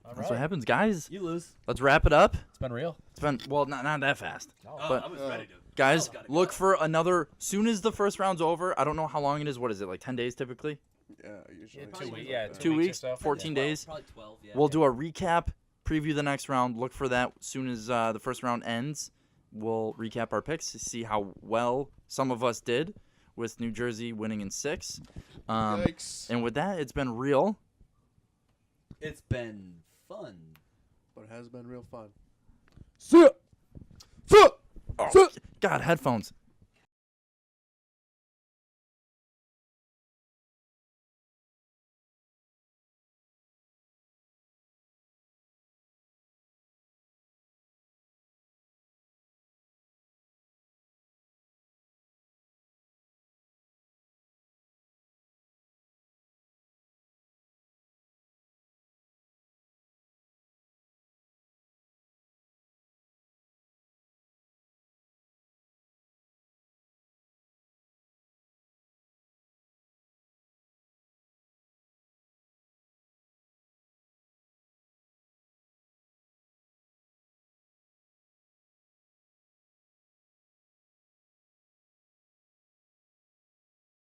B: All
A: That's
B: right.
A: what happens, guys.
D: You lose.
A: Let's wrap it up.
B: It's been real.
A: It's been well, not that fast.
B: No.
A: But-
D: I was ready to.
A: Guys,
D: gotta
A: look
D: go.
A: for another. Soon as the first round's over, I don't know how long it is. What is it, like 10 days typically?
C: Yeah, usually.
B: Yeah, 2
C: something
B: weeks.
C: like
B: Yeah,
C: that.
A: 2
B: weeks or
A: weeks,
B: so.
A: 14
D: 12,
A: days.
D: Probably 12. Yeah.
A: We'll do a recap, preview the next round. Look for that as soon as the first round ends. We'll recap our picks to see how well some of us did with New Jersey winning in 6.
C: Yikes.
A: And with that, it's been real.
D: It's been fun.
C: But it has been real fun.
A: Oh, God, headphones.